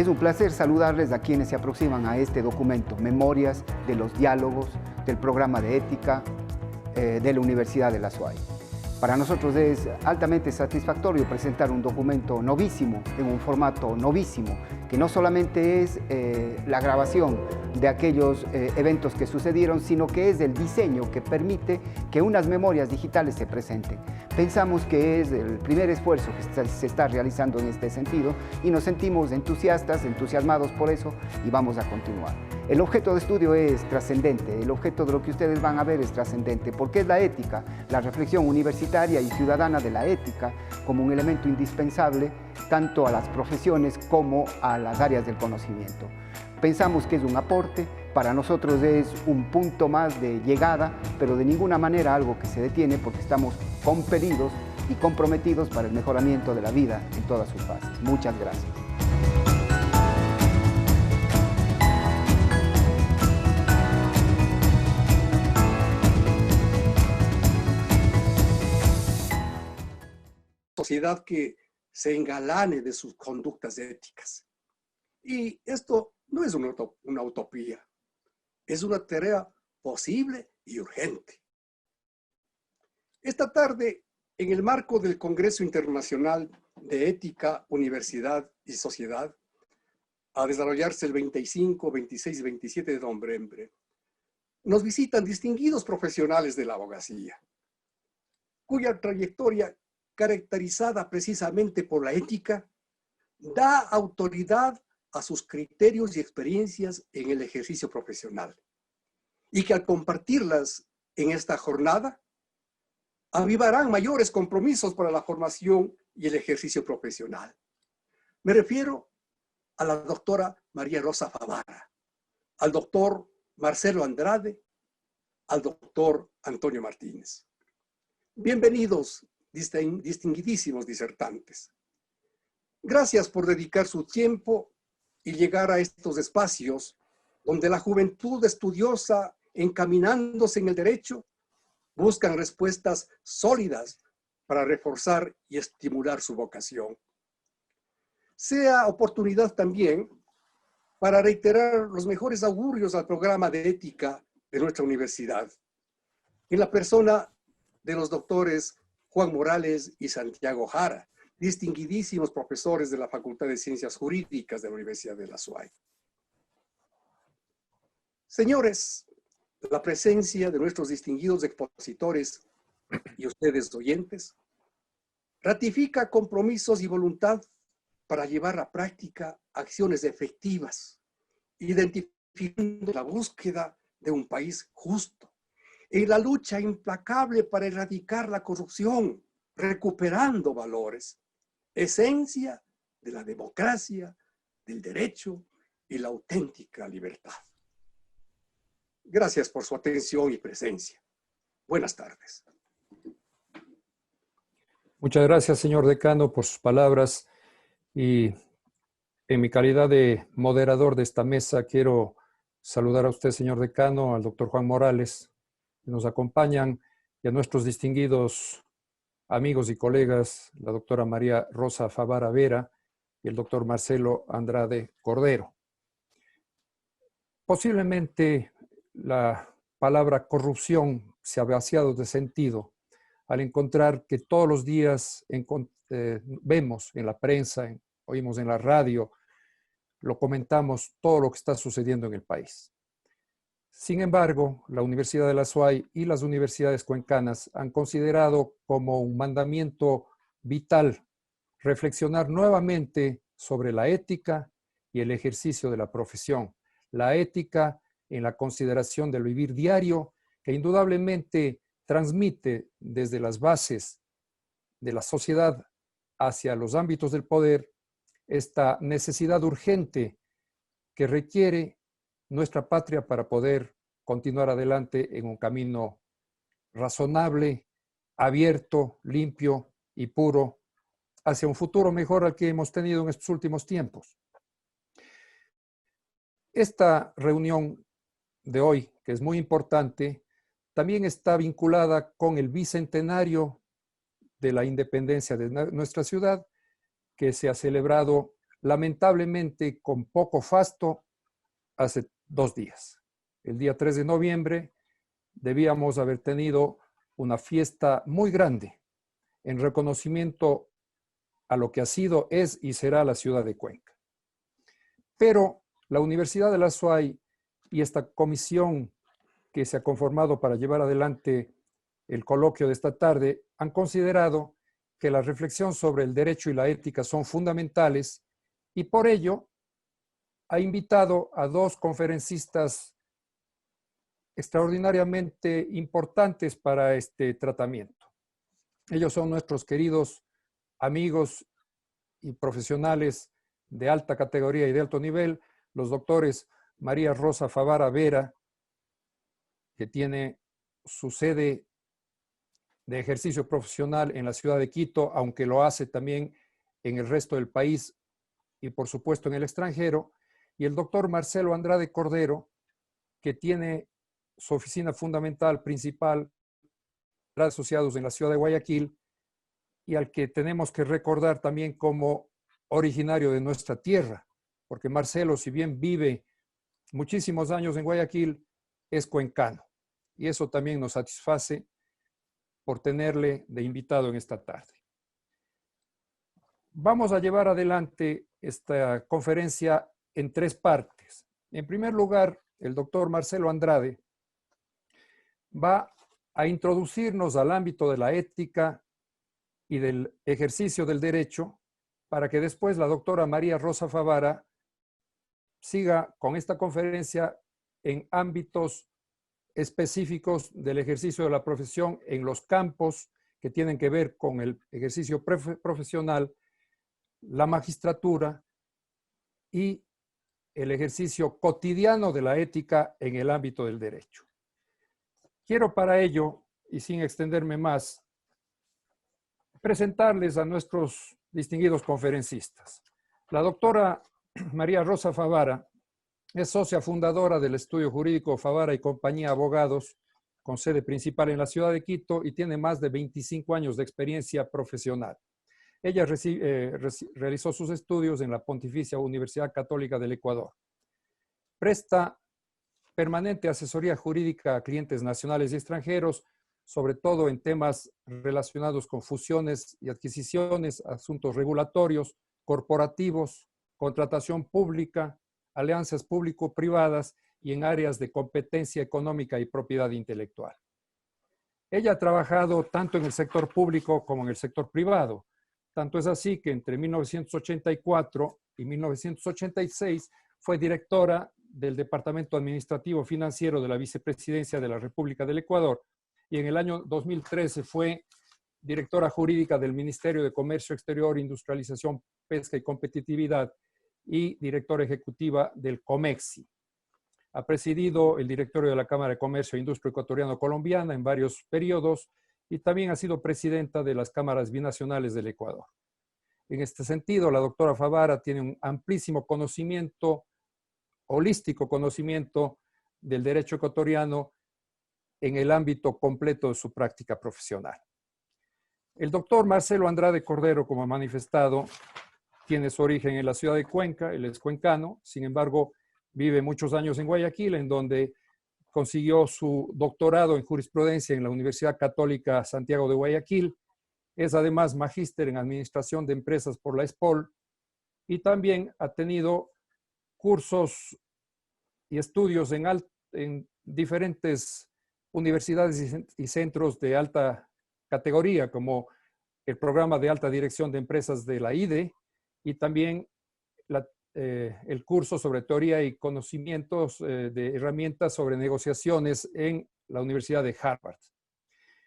Es un placer saludarles a quienes se aproximan a este documento, Memorias de los Diálogos del Programa de Ética de la Universidad de la SUAY. Para nosotros es altamente satisfactorio presentar un documento novísimo, en un formato novísimo, que no solamente es la grabación de aquellos eventos que sucedieron, sino que es el diseño que permite que unas memorias digitales se presenten. Pensamos que es el primer esfuerzo que se está realizando en este sentido y nos sentimos entusiasmados por eso y vamos a continuar. El objeto de estudio es trascendente, el objeto de lo que ustedes van a ver es trascendente, porque es la ética, la reflexión universitaria y ciudadana de la ética como un elemento indispensable tanto a las profesiones como a las áreas del conocimiento. Pensamos que es un aporte, para nosotros es un punto más de llegada, pero de ninguna manera algo que se detiene porque estamos compelidos y comprometidos para el mejoramiento de la vida en todas sus fases. Muchas gracias. Sociedad que se engalane de sus conductas éticas. Y esto no es una utopía, es una tarea posible y urgente. Esta tarde, en el marco del Congreso Internacional de Ética, Universidad y Sociedad, a desarrollarse el 25, 26 y 27 de noviembre, nos visitan distinguidos profesionales de la abogacía, cuya trayectoria, caracterizada precisamente por la ética, da autoridad a sus criterios y experiencias en el ejercicio profesional, y que al compartirlas en esta jornada, avivarán mayores compromisos para la formación y el ejercicio profesional. Me refiero a la doctora María Rosa Favara, al doctor Marcelo Andrade, al doctor Antonio Martínez. Bienvenidos, distinguidísimos disertantes. Gracias por dedicar su tiempo y llegar a estos espacios donde la juventud estudiosa, encaminándose en el derecho, buscan respuestas sólidas para reforzar y estimular su vocación. Sea oportunidad también para reiterar los mejores augurios al programa de ética de nuestra universidad, en la persona de los doctores Juan Morales y Santiago Jara, distinguidísimos profesores de la Facultad de Ciencias Jurídicas de la Universidad de la SUAY. Señores, la presencia de nuestros distinguidos expositores y ustedes oyentes ratifica compromisos y voluntad para llevar a práctica acciones efectivas, identificando la búsqueda de un país justo, en la lucha implacable para erradicar la corrupción, recuperando valores, esencia de la democracia, del derecho y la auténtica libertad. Gracias por su atención y presencia. Buenas tardes. Muchas gracias, señor decano, por sus palabras. Y en mi calidad de moderador de esta mesa, quiero saludar a usted, señor decano, al doctor Juan Morales, que nos acompañan, y a nuestros distinguidos amigos y colegas, la doctora María Rosa Favara Vera y el doctor Marcelo Andrade Cordero. Posiblemente la palabra corrupción se ha vaciado de sentido al encontrar que todos los días vemos en la prensa, oímos en la radio, lo comentamos, todo lo que está sucediendo en el país. Sin embargo, la Universidad de la SUAY y las universidades cuencanas han considerado como un mandamiento vital reflexionar nuevamente sobre la ética y el ejercicio de la profesión. La ética en la consideración del vivir diario, que indudablemente transmite desde las bases de la sociedad hacia los ámbitos del poder esta necesidad urgente que requiere nuestra patria para poder continuar adelante en un camino razonable, abierto, limpio y puro hacia un futuro mejor al que hemos tenido en estos últimos tiempos. Esta reunión de hoy, que es muy importante, también está vinculada con el bicentenario de la independencia de nuestra ciudad, que se ha celebrado lamentablemente con poco fasto hace 2 días. El día 3 de noviembre debíamos haber tenido una fiesta muy grande en reconocimiento a lo que ha sido, es y será la ciudad de Cuenca. Pero la Universidad de la SUAY y esta comisión que se ha conformado para llevar adelante el coloquio de esta tarde han considerado que la reflexión sobre el derecho y la ética son fundamentales y por ello ha invitado a 2 conferencistas extraordinariamente importantes para este tratamiento. Ellos son nuestros queridos amigos y profesionales de alta categoría y de alto nivel, los doctores María Rosa Favara Vera, que tiene su sede de ejercicio profesional en la ciudad de Quito, aunque lo hace también en el resto del país y por supuesto en el extranjero, y el doctor Marcelo Andrade Cordero, que tiene su oficina fundamental principal asociados en la ciudad de Guayaquil y al que tenemos que recordar también como originario de nuestra tierra, porque Marcelo, si bien vive muchísimos años en Guayaquil, es cuencano y eso también nos satisface por tenerle de invitado en esta tarde. Vamos a llevar adelante esta conferencia en 3 partes. En primer lugar, el doctor Marcelo Andrade va a introducirnos al ámbito de la ética y del ejercicio del derecho para que después la doctora María Rosa Favara siga con esta conferencia en ámbitos específicos del ejercicio de la profesión en los campos que tienen que ver con el ejercicio profesional, la magistratura y el ejercicio cotidiano de la ética en el ámbito del derecho. Quiero para ello, y sin extenderme más, presentarles a nuestros distinguidos conferencistas. La doctora María Rosa Favara es socia fundadora del estudio jurídico Favara y Compañía Abogados, con sede principal en la ciudad de Quito y tiene más de 25 años de experiencia profesional. Ella realizó sus estudios en la Pontificia Universidad Católica del Ecuador. Presta permanente asesoría jurídica a clientes nacionales y extranjeros, sobre todo en temas relacionados con fusiones y adquisiciones, asuntos regulatorios, corporativos, contratación pública, alianzas público-privadas y en áreas de competencia económica y propiedad intelectual. Ella ha trabajado tanto en el sector público como en el sector privado. Tanto es así que entre 1984 y 1986 fue directora del Departamento Administrativo Financiero de la Vicepresidencia de la República del Ecuador y en el año 2013 fue directora jurídica del Ministerio de Comercio Exterior, Industrialización, Pesca y Competitividad y directora ejecutiva del COMEXI. Ha presidido el directorio de la Cámara de Comercio e Industria Ecuatoriano-Colombiana en varios periodos y también ha sido presidenta de las cámaras binacionales del Ecuador. En este sentido, la doctora Favara tiene un amplísimo conocimiento, holístico conocimiento del derecho ecuatoriano en el ámbito completo de su práctica profesional. El doctor Marcelo Andrade Cordero, como ha manifestado, tiene su origen en la ciudad de Cuenca, él es cuencano, sin embargo, vive muchos años en Guayaquil, en donde consiguió su doctorado en jurisprudencia en la Universidad Católica Santiago de Guayaquil. Es además magíster en administración de empresas por la ESPOL y también ha tenido cursos y estudios en diferentes universidades y centros de alta categoría, como el programa de alta dirección de empresas de la IDE y también el curso sobre teoría y conocimientos de herramientas sobre negociaciones en la Universidad de Harvard.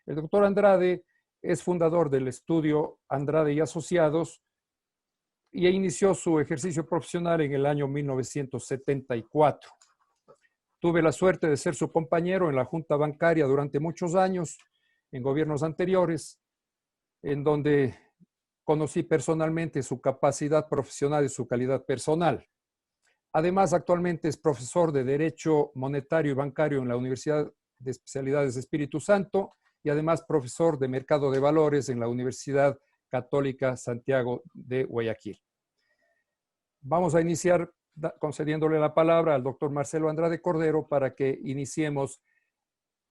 El doctor Andrade es fundador del estudio Andrade y Asociados y inició su ejercicio profesional en el año 1974. Tuve la suerte de ser su compañero en la Junta Bancaria durante muchos años, en gobiernos anteriores, en donde conocí personalmente su capacidad profesional y su calidad personal. Además, actualmente es profesor de Derecho Monetario y Bancario en la Universidad de Especialidades de Espíritu Santo y además profesor de Mercado de Valores en la Universidad Católica Santiago de Guayaquil. vamos a iniciar concediéndole la palabra al doctor Marcelo Andrade Cordero para que iniciemos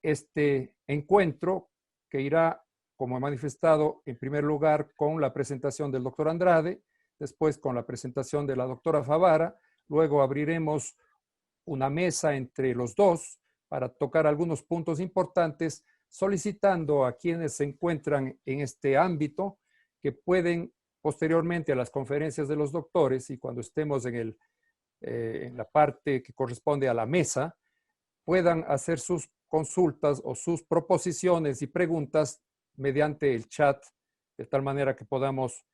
este encuentro que irá, como he manifestado, en primer lugar con la presentación del doctor Andrade, después con la presentación de la doctora Favara, luego abriremos una mesa entre los dos para tocar algunos puntos importantes, solicitando a quienes se encuentran en este ámbito que pueden posteriormente a las conferencias de los doctores y cuando estemos en la parte que corresponde a la mesa, puedan hacer sus consultas o sus proposiciones y preguntas mediante el chat, de tal manera que podamos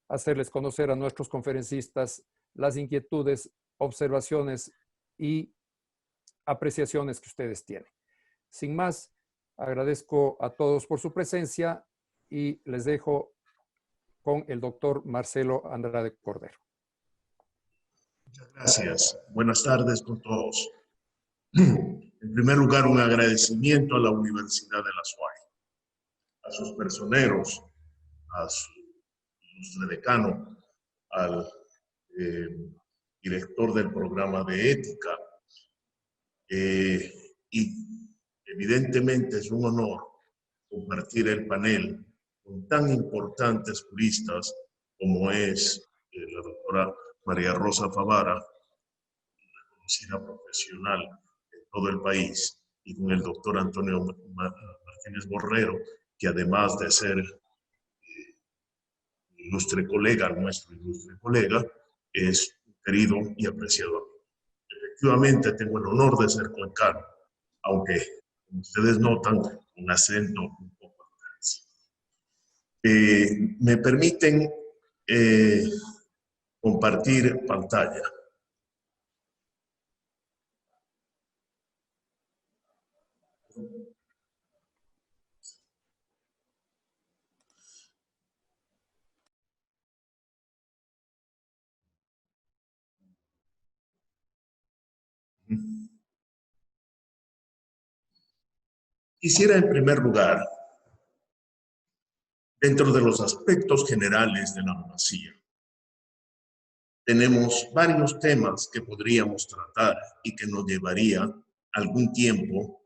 hacerles conocer a nuestros conferencistas las inquietudes, observaciones y apreciaciones que ustedes tienen. Sin más, agradezco a todos por su presencia y les dejo con el doctor Marcelo Andrade Cordero. Muchas gracias. Buenas tardes con todos. En primer lugar, un agradecimiento a la Universidad de la SUAY, a sus personeros, a su ilustre decano, al director del programa de ética. Y evidentemente es un honor compartir el panel con tan importantes juristas como es la doctora María Rosa Favara, reconocida profesional en todo el país, y con el doctor Antonio Martínez Borrero, que además de ser ilustre colega, nuestro ilustre colega, es querido y apreciado. Efectivamente, tengo el honor de ser cuencano, aunque, como ustedes notan, un acento un poco agradecido. Me permiten compartir pantalla. Quisiera en primer lugar, dentro de los aspectos generales de la abogacía, tenemos varios temas que podríamos tratar y que nos llevaría algún tiempo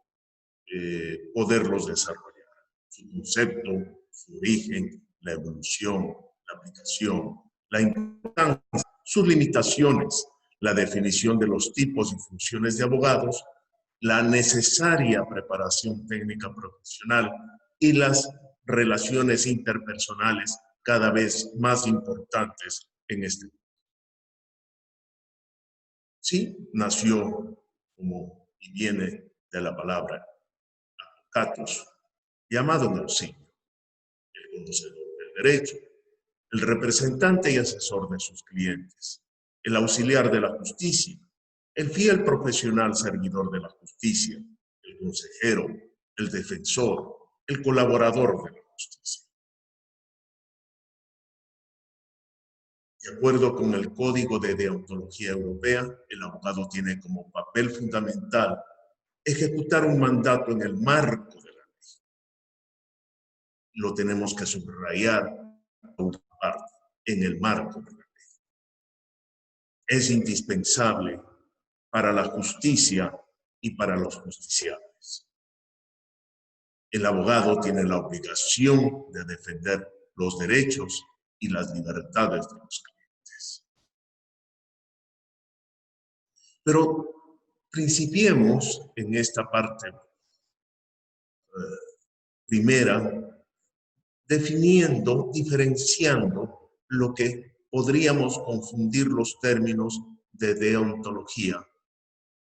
poderlos desarrollar. Su concepto, su origen, la evolución, la aplicación, la importancia, sus limitaciones, la definición de los tipos y funciones de abogados, la necesaria preparación técnica profesional y las relaciones interpersonales cada vez más importantes en este mundo. Sí, nació como y viene de la palabra advocatus, llamado en auxilio, el conocedor del derecho, el representante y asesor de sus clientes, el auxiliar de la justicia, el fiel profesional servidor de la justicia, el consejero, el defensor, el colaborador de la justicia. De acuerdo con el Código de Deontología Europea, el abogado tiene como papel fundamental ejecutar un mandato en el marco de la ley. Lo tenemos que subrayar en el marco de la ley. Es indispensable para la justicia y para los justiciables. El abogado tiene la obligación de defender los derechos y las libertades de los clientes. Pero principiemos en esta parte primera, definiendo, diferenciando lo que podríamos confundir los términos de deontología,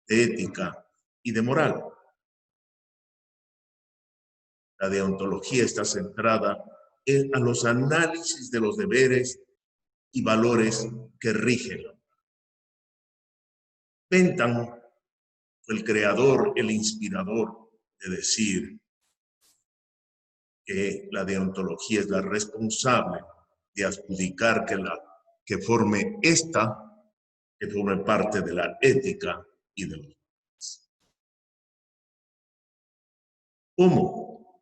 de ética y de moral. La deontología está centrada a los análisis de los deberes y valores que rigen. Bentham fue el creador, el inspirador de decir que la deontología es la responsable de adjudicar que forme parte de la ética y de los valores. ¿Cómo?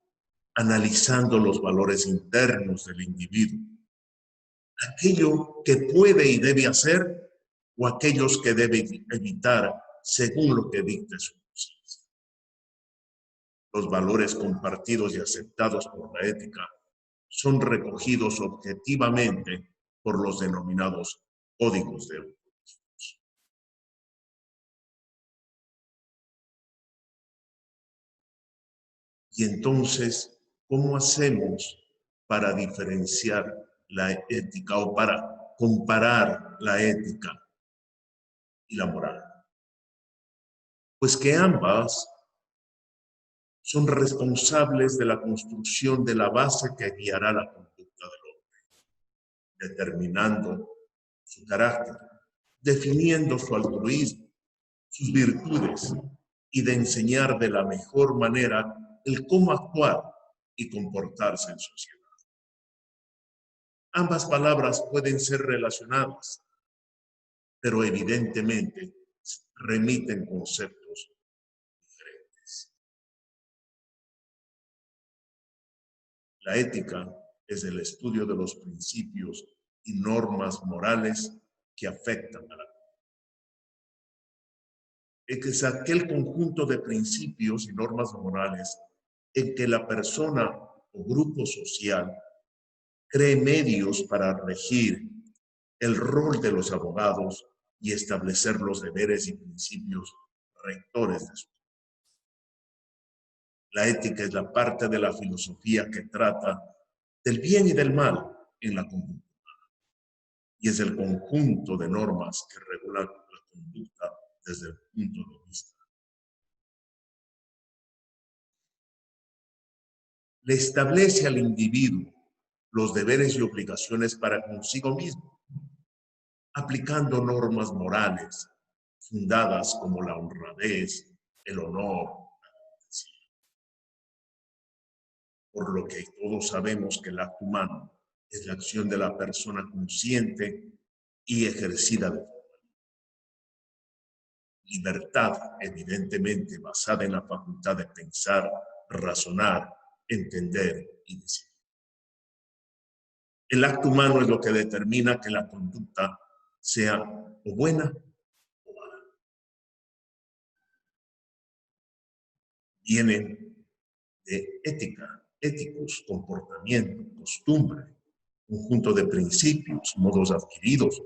Analizando los valores internos del individuo. Aquello que puede y debe hacer o aquellos que debe evitar según lo que dicte su conciencia. Los valores compartidos y aceptados por la ética son recogidos objetivamente por los denominados códigos deontológicos. Y entonces, ¿cómo hacemos para diferenciar la ética o para comparar la ética y la moral? Pues que ambas son responsables de la construcción de la base que guiará la conducta del hombre, determinando su carácter, definiendo su altruismo, sus virtudes y de enseñar de la mejor manera el cómo actuar y comportarse en sociedad. Ambas palabras pueden ser relacionadas, pero evidentemente remiten conceptos diferentes. La ética es el estudio de los principios y normas morales que afectan a la vida. Es aquel conjunto de principios y normas morales en que la persona o grupo social cree medios para regir el rol de los abogados y establecer los deberes y principios rectores de su vida. La ética es la parte de la filosofía que trata del bien y del mal en la conducta humana, y es el conjunto de normas que regulan la conducta desde el punto de vista. Le establece al individuo los deberes y obligaciones para consigo mismo, aplicando normas morales fundadas como la honradez, el honor, la cortesía. Por lo que todos sabemos que el acto humano es la acción de la persona consciente y ejercida de forma libre. Libertad, evidentemente, basada en la facultad de pensar, razonar, entender y decidir. El acto humano es lo que determina que la conducta sea o buena o mala. Viene de ética, éticos, comportamiento, costumbre, conjunto de principios, modos adquiridos,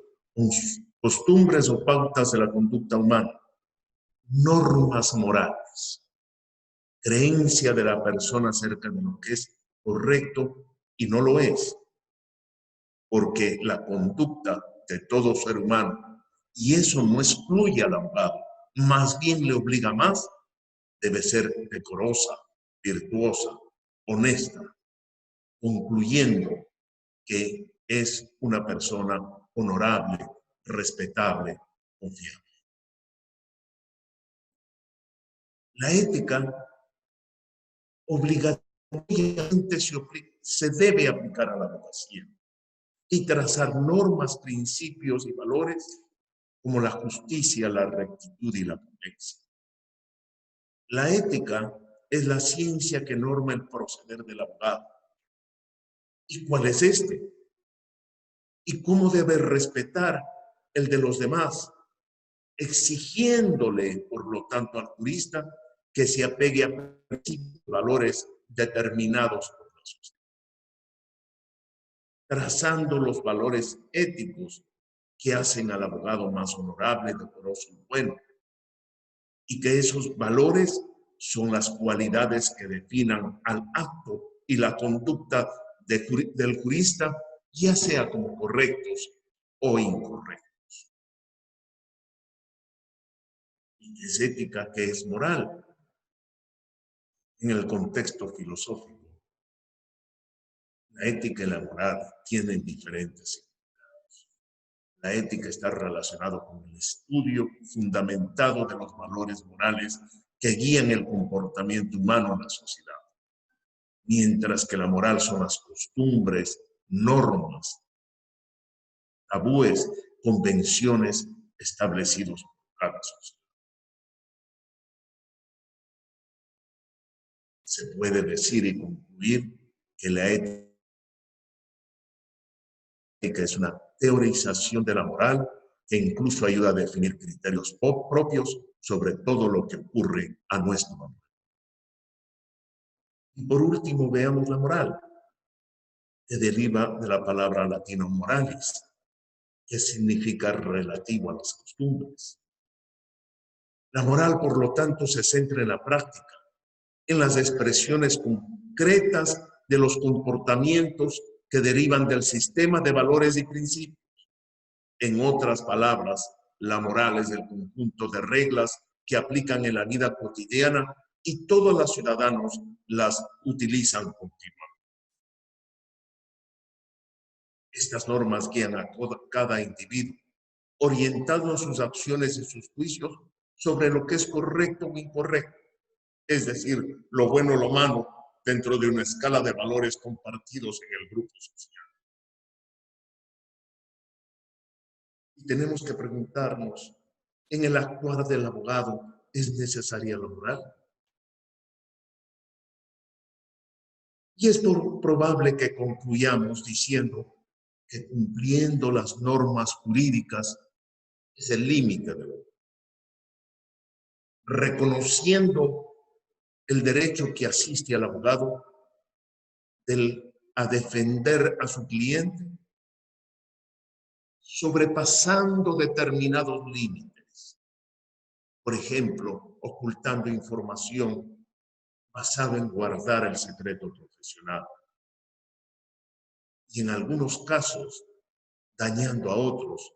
costumbres o pautas de la conducta humana, normas morales, creencia de la persona acerca de lo que es correcto y no lo es, porque la conducta de todo ser humano, y eso no excluye al abogado, más bien le obliga más, debe ser decorosa, virtuosa, honesta, concluyendo que es una persona honorable, respetable, confiable. La ética obligatoriamente se debe aplicar a la abogacía y trazar normas, principios y valores como la justicia, la rectitud y la prudencia. La ética es la ciencia que norma el proceder del abogado. ¿Y cuál es este? ¿Y cómo debe respetar el de los demás? Exigiéndole, por lo tanto, al jurista que se apegue a principios y valores determinados por la sociedad. Trazando los valores éticos que hacen al abogado más honorable, decoroso y bueno. Y que esos valores son las cualidades que definan al acto y la conducta del jurista, ya sea como correctos o incorrectos. ¿Y qué es ética? ¿Qué es moral? En el contexto filosófico, la ética y la moral tienen diferentes significados. La ética está relacionada con el estudio fundamentado de los valores morales que guían el comportamiento humano en la sociedad, mientras que la moral son las costumbres, normas, tabúes, convenciones establecidos por cada sociedad. Se puede decir y concluir que la ética es una teorización de la moral que incluso ayuda a definir criterios propios sobre todo lo que ocurre a nuestro alrededor. Y por último, veamos la moral, que deriva de la palabra latina moralis, que significa relativo a las costumbres. La moral, por lo tanto, se centra en la práctica, en las expresiones concretas de los comportamientos que derivan del sistema de valores y principios. En otras palabras, la moral es el conjunto de reglas que aplican en la vida cotidiana y todos los ciudadanos las utilizan continuamente. Estas normas guían a cada individuo, orientando sus acciones y sus juicios sobre lo que es correcto o incorrecto, es decir, lo bueno o lo malo dentro de una escala de valores compartidos en el grupo social. Y tenemos que preguntarnos, ¿en el actuar del abogado es necesaria la moral? Y es probable que concluyamos diciendo que cumpliendo las normas jurídicas es el límite de lo reconociendo el derecho que asiste al abogado a defender a su cliente, sobrepasando determinados límites. Por ejemplo, ocultando información basada en guardar el secreto profesional. Y en algunos casos, dañando a otros,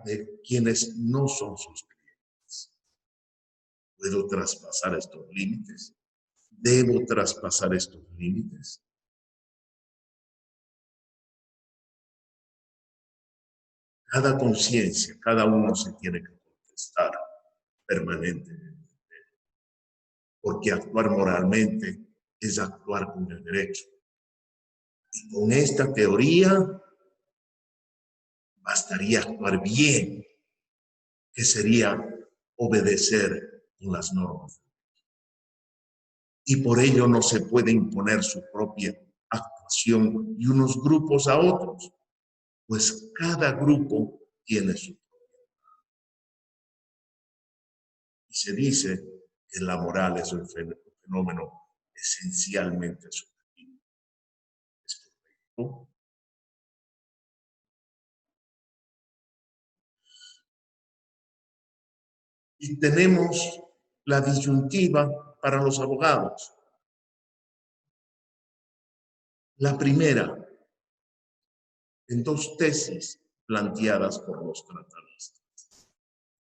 de quienes no son sus clientes. ¿Puedo traspasar estos límites? ¿Debo traspasar estos límites? Cada conciencia, cada uno se tiene que contestar permanentemente. Porque actuar moralmente es actuar con el derecho. Y con esta teoría bastaría actuar bien, que sería obedecer las normas. Y por ello no se puede imponer su propia actuación y unos grupos a otros, pues cada grupo tiene su propia. Y se dice que la moral es un fenómeno esencialmente subjetivo. ¿Es correcto? Y tenemos la disyuntiva para los abogados. La primera, en dos tesis planteadas por los tratadistas,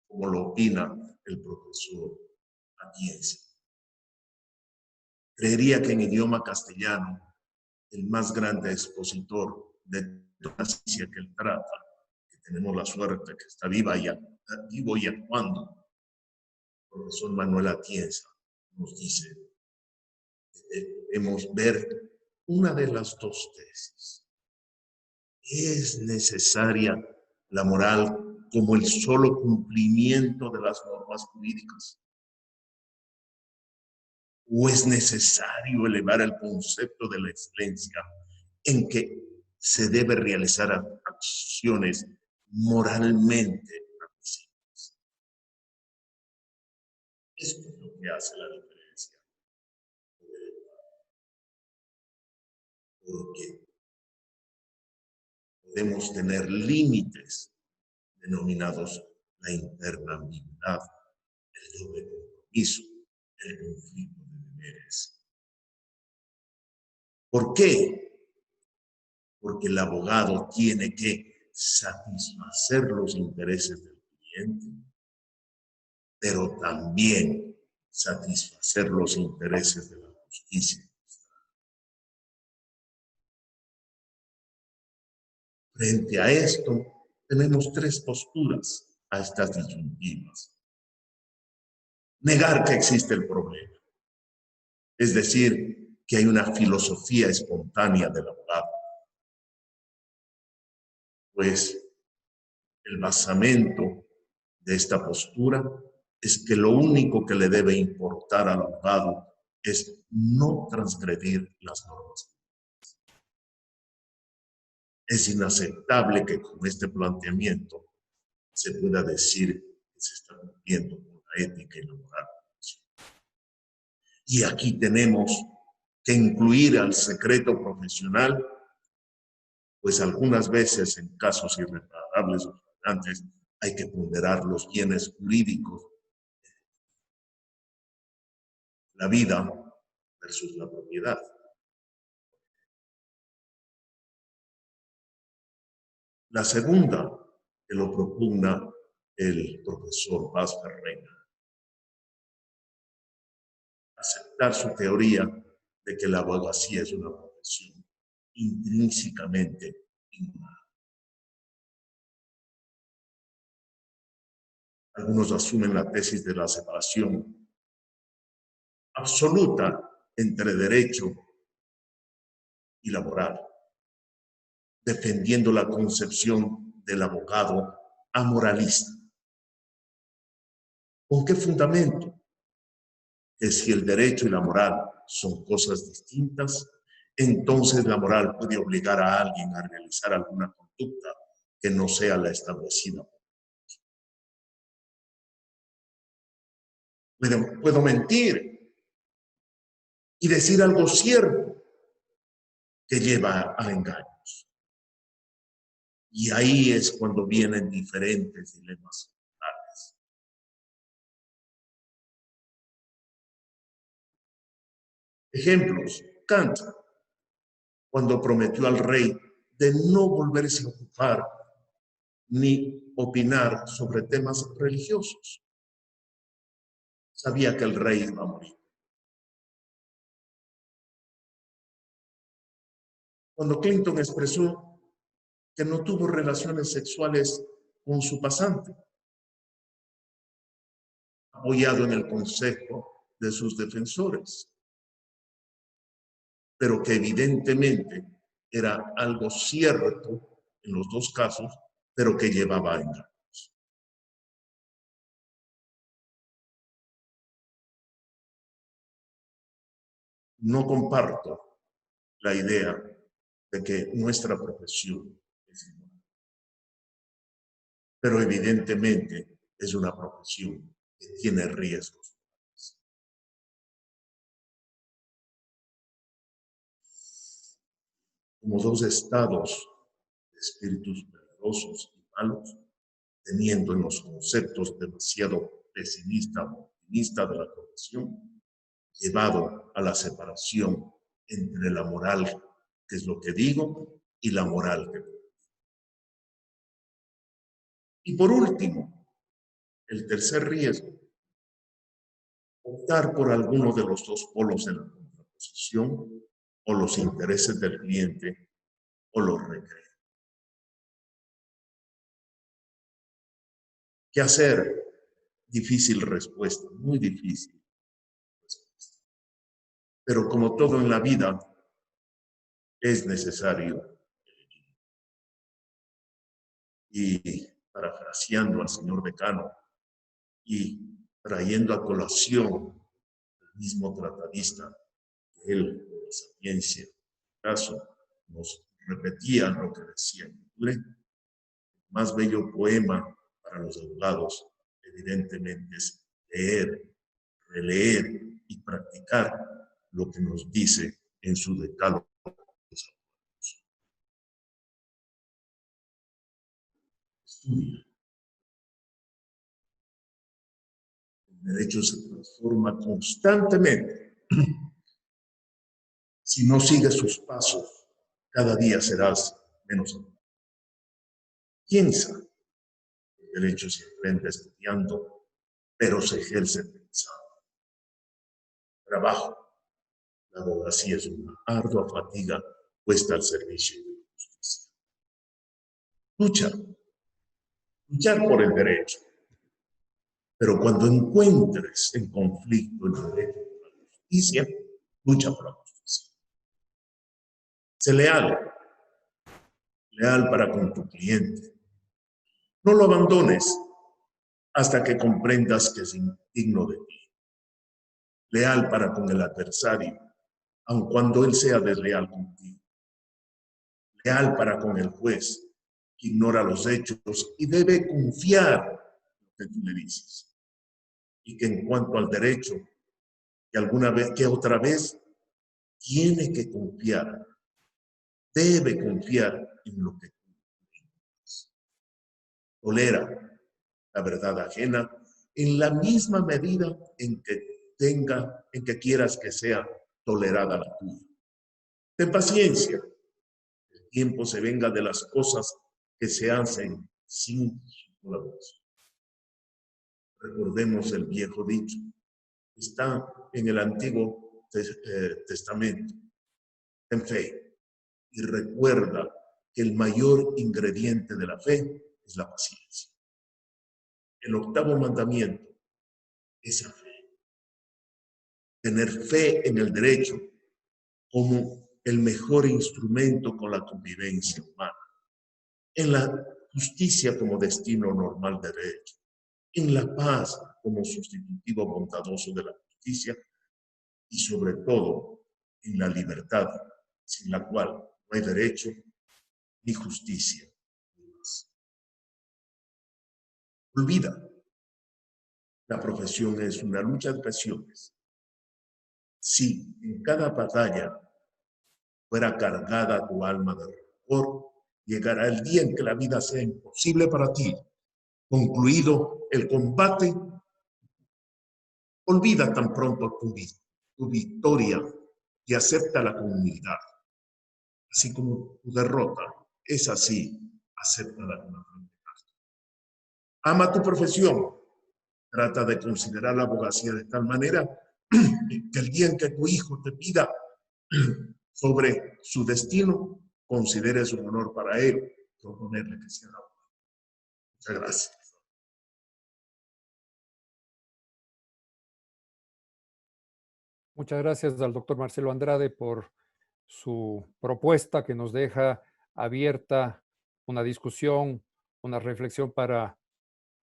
como lo opina el profesor Atienza. Creería que en idioma castellano, el más grande expositor de toda la ciencia que él trata, que tenemos la suerte que está vivo y actuando, el profesor Manuel Atienza nos dice que debemos ver una de las dos tesis. ¿Es necesaria la moral como el solo cumplimiento de las normas jurídicas? ¿O es necesario elevar el concepto de la excelencia en que se debe realizar acciones moralmente admisibles? Esto es lo que hace la diferencia. Porque podemos tener límites denominados la interdamnidad, el doble compromiso, el conflicto de deberes. ¿Por qué? Porque el abogado tiene que satisfacer los intereses del cliente, pero también satisfacer los intereses de la justicia. Frente a esto, tenemos tres posturas a estas disyuntivas. Negar que existe el problema, es decir, que hay una filosofía espontánea del abogado. Pues el basamento de esta postura es que lo único que le debe importar al abogado es no transgredir las normas. Es inaceptable que con este planteamiento se pueda decir que se está cumpliendo con la ética y la moral. Y aquí tenemos que incluir al secreto profesional, pues algunas veces en casos irreparables o flagrantes hay que ponderar los bienes jurídicos, la vida versus la propiedad. La segunda, que lo propugna el profesor Paz Ferreira, aceptar su teoría de que la abogacía es una profesión intrínsecamente inhumana. Algunos asumen la tesis de la separación absoluta entre derecho y la moral, defendiendo la concepción del abogado amoralista. ¿Con qué fundamento? Que si el derecho y la moral son cosas distintas, entonces la moral puede obligar a alguien a realizar alguna conducta que no sea la establecida. Puedo mentir y decir algo cierto que lleva a engaños. Y ahí es cuando vienen diferentes dilemas morales. Ejemplos, Kant, cuando prometió al rey de no volverse a ocupar ni opinar sobre temas religiosos. Sabía que el rey iba a morir. Cuando Clinton expresó que no tuvo relaciones sexuales con su pasante, apoyado en el consejo de sus defensores, pero que evidentemente era algo cierto en los dos casos, pero que llevaba a engaños. No comparto la idea de que nuestra profesión es inmoral, pero evidentemente es una profesión que tiene riesgos. Como dos estados de espíritus peligrosos y malos, teniendo en los conceptos demasiado pesimista o optimista de la profesión, llevado a la separación entre la moral, que es lo que digo, y la moral que digo. Y por último, el tercer riesgo, optar por alguno de los dos polos de la contraposición, o los intereses del cliente o los recreos. ¿Qué hacer? Difícil respuesta, muy difícil respuesta. Pero como todo en la vida, es necesario elegir. Y parafraseando al señor decano y trayendo a colación el mismo tratadista, que él, de la sapiencia, en este caso, nos repetía lo que decía el más bello poema para los abogados, evidentemente, es leer, releer y practicar lo que nos dice en su decálogo. Estudia. El derecho se transforma constantemente. Si no sigues sus pasos, cada día serás menos. Piensa. El derecho se aprende estudiando, pero se ejerce pensando. Trabajo. La abogacía es una ardua fatiga puesta al servicio de la justicia. Lucha. Luchar por el derecho. Pero cuando encuentres en conflicto el derecho con la justicia, lucha por la justicia. Sé leal. Leal para con tu cliente. No lo abandones hasta que comprendas que es indigno de ti. Leal para con el adversario, aun cuando él sea desleal contigo. Leal para con el juez, ignora los hechos y debe confiar en lo que tú le dices. Y que en cuanto al derecho, que otra vez tiene que confiar, debe confiar en lo que tú dices. Tolera la verdad ajena en la misma medida en que quieras que sea tolerada la tuya. Ten paciencia. El tiempo se venga de las cosas que se hacen sin su colaboración. Recordemos el viejo dicho. Está en el Antiguo Testamento. Ten fe y recuerda que el mayor ingrediente de la fe es la paciencia. El octavo mandamiento es la fe. Tener fe en el derecho como el mejor instrumento con la convivencia humana. En la justicia como destino normal de derecho. En la paz como sustitutivo bondadoso de la justicia. Y sobre todo, en la libertad, sin la cual no hay derecho ni justicia. Olvida, la profesión es una lucha de pasiones. Si en cada batalla fuera cargada tu alma de rencor, llegará el día en que la vida sea imposible para ti. Concluido el combate, olvida tan pronto tu victoria y acepta la comunidad. Así como tu derrota es así, acéptala con la frente alta. Ama tu profesión. Trata de considerar la abogacía de tal manera que el día en que tu hijo te pida sobre su destino, consideres un honor para él proponerle que sea abogado. Muchas gracias. Muchas gracias al doctor Marcelo Andrade por su propuesta que nos deja abierta una discusión, una reflexión para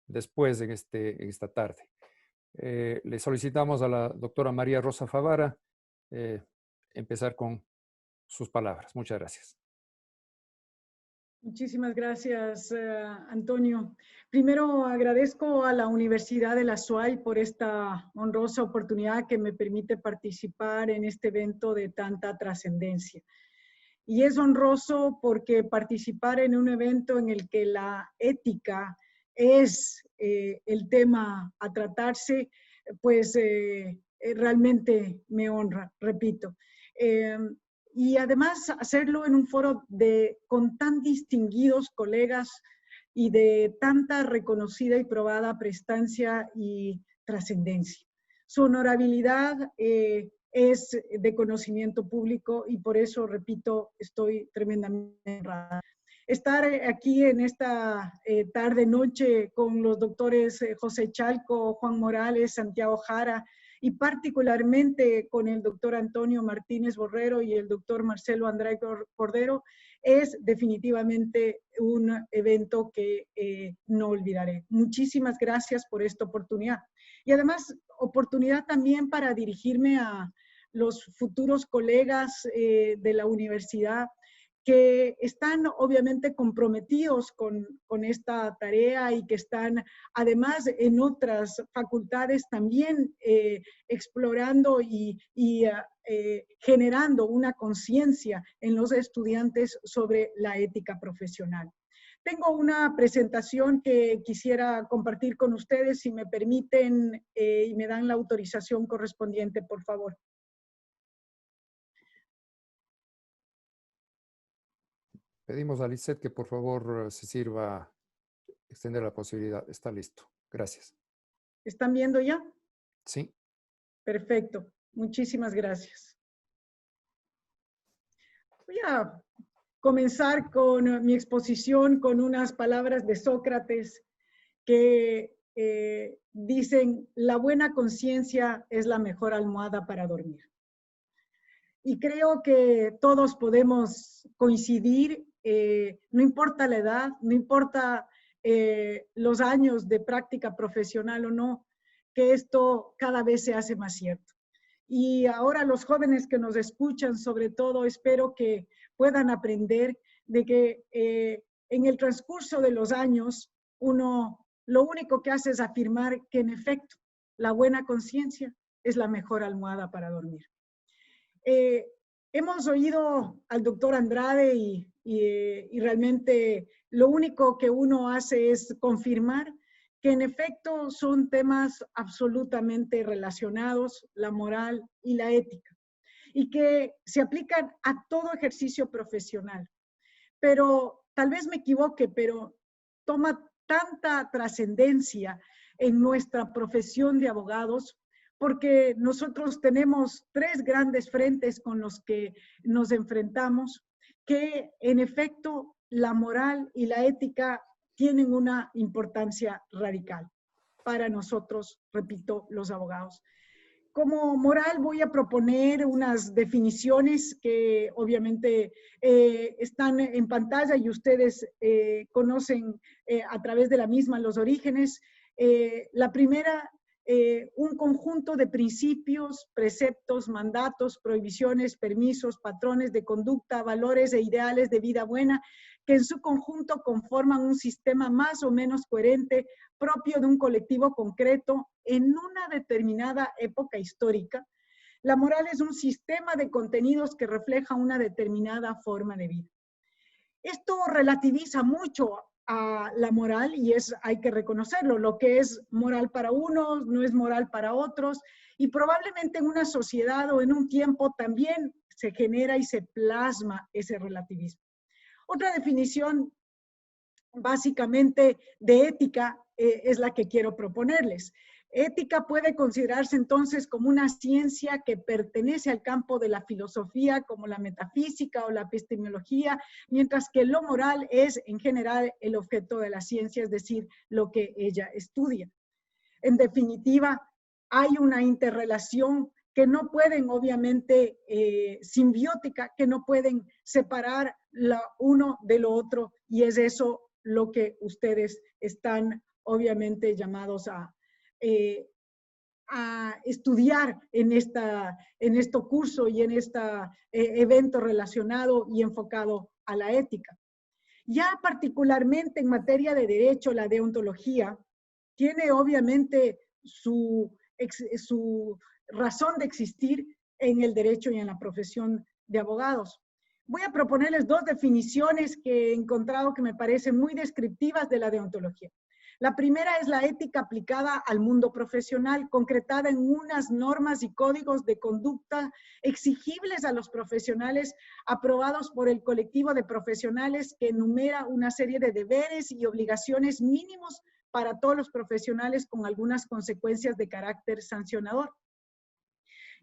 después en esta tarde. Le solicitamos a la doctora María Rosa Favara empezar con sus palabras. Muchas gracias. Muchísimas gracias, Antonio. Primero agradezco a la Universidad de la SUAY por esta honrosa oportunidad que me permite participar en este evento de tanta trascendencia. Y es honroso porque participar en un evento en el que la ética es el tema a tratarse, pues realmente me honra, repito. Y además hacerlo en un foro con tan distinguidos colegas y de tanta reconocida y probada prestancia y trascendencia. Su honorabilidad es de conocimiento público y por eso, repito, estoy tremendamente honrada. Estar aquí en esta tarde-noche con los doctores José Chalco, Juan Morales, Santiago Jara, y particularmente con el doctor Antonio Martínez Borrero y el doctor Marcelo Andrade Cordero, es definitivamente un evento que no olvidaré. Muchísimas gracias por esta oportunidad. Y además, oportunidad también para dirigirme a los futuros colegas de la universidad que están obviamente comprometidos con esta tarea y que están además en otras facultades también explorando y generando una conciencia en los estudiantes sobre la ética profesional. Tengo una presentación que quisiera compartir con ustedes, si me permiten y me dan la autorización correspondiente, por favor. Pedimos a Lisette que por favor se sirva extender la posibilidad. Está listo. Gracias. ¿Están viendo ya? Sí. Perfecto. Muchísimas gracias. Voy a comenzar con mi exposición con unas palabras de Sócrates que dicen: la buena conciencia es la mejor almohada para dormir. Y creo que todos podemos coincidir, no importa la edad, no importa los años de práctica profesional o no, que esto cada vez se hace más cierto. Y ahora los jóvenes que nos escuchan, sobre todo, espero que puedan aprender de que en el transcurso de los años, uno lo único que hace es afirmar que en efecto la buena conciencia es la mejor almohada para dormir. Hemos oído al doctor Andrade y realmente lo único que uno hace es confirmar que en efecto son temas absolutamente relacionados, la moral y la ética, y que se aplican a todo ejercicio profesional. Pero tal vez me equivoque, pero toma tanta trascendencia en nuestra profesión de abogados, porque nosotros tenemos 3 grandes frentes con los que nos enfrentamos, que en efecto la moral y la ética tienen una importancia radical para nosotros, repito, los abogados. Como moral voy a proponer unas definiciones que obviamente están en pantalla y ustedes conocen a través de la misma los orígenes. La primera, un conjunto de principios, preceptos, mandatos, prohibiciones, permisos, patrones de conducta, valores e ideales de vida buena, que en su conjunto conforman un sistema más o menos coherente propio de un colectivo concreto en una determinada época histórica. La moral es un sistema de contenidos que refleja una determinada forma de vida. Esto relativiza mucho a la moral y hay que reconocerlo. Lo que es moral para unos no es moral para otros, y probablemente en una sociedad o en un tiempo también se genera y se plasma ese relativismo. Otra definición básicamente de ética es la que quiero proponerles. Ética puede considerarse entonces como una ciencia que pertenece al campo de la filosofía, como la metafísica o la epistemología, mientras que lo moral es en general el objeto de la ciencia, es decir, lo que ella estudia. En definitiva, hay una interrelación que no pueden, obviamente, simbiótica, que no pueden separar lo uno de lo otro, y es eso lo que ustedes están, obviamente, llamados a estudiar en este curso y en este evento relacionado y enfocado a la ética. Ya particularmente en materia de derecho, la deontología tiene obviamente su razón de existir en el derecho y en la profesión de abogados. Voy a proponerles 2 definiciones que he encontrado que me parecen muy descriptivas de la deontología. La primera es la ética aplicada al mundo profesional, concretada en unas normas y códigos de conducta exigibles a los profesionales, aprobados por el colectivo de profesionales, que enumera una serie de deberes y obligaciones mínimos para todos los profesionales, con algunas consecuencias de carácter sancionador.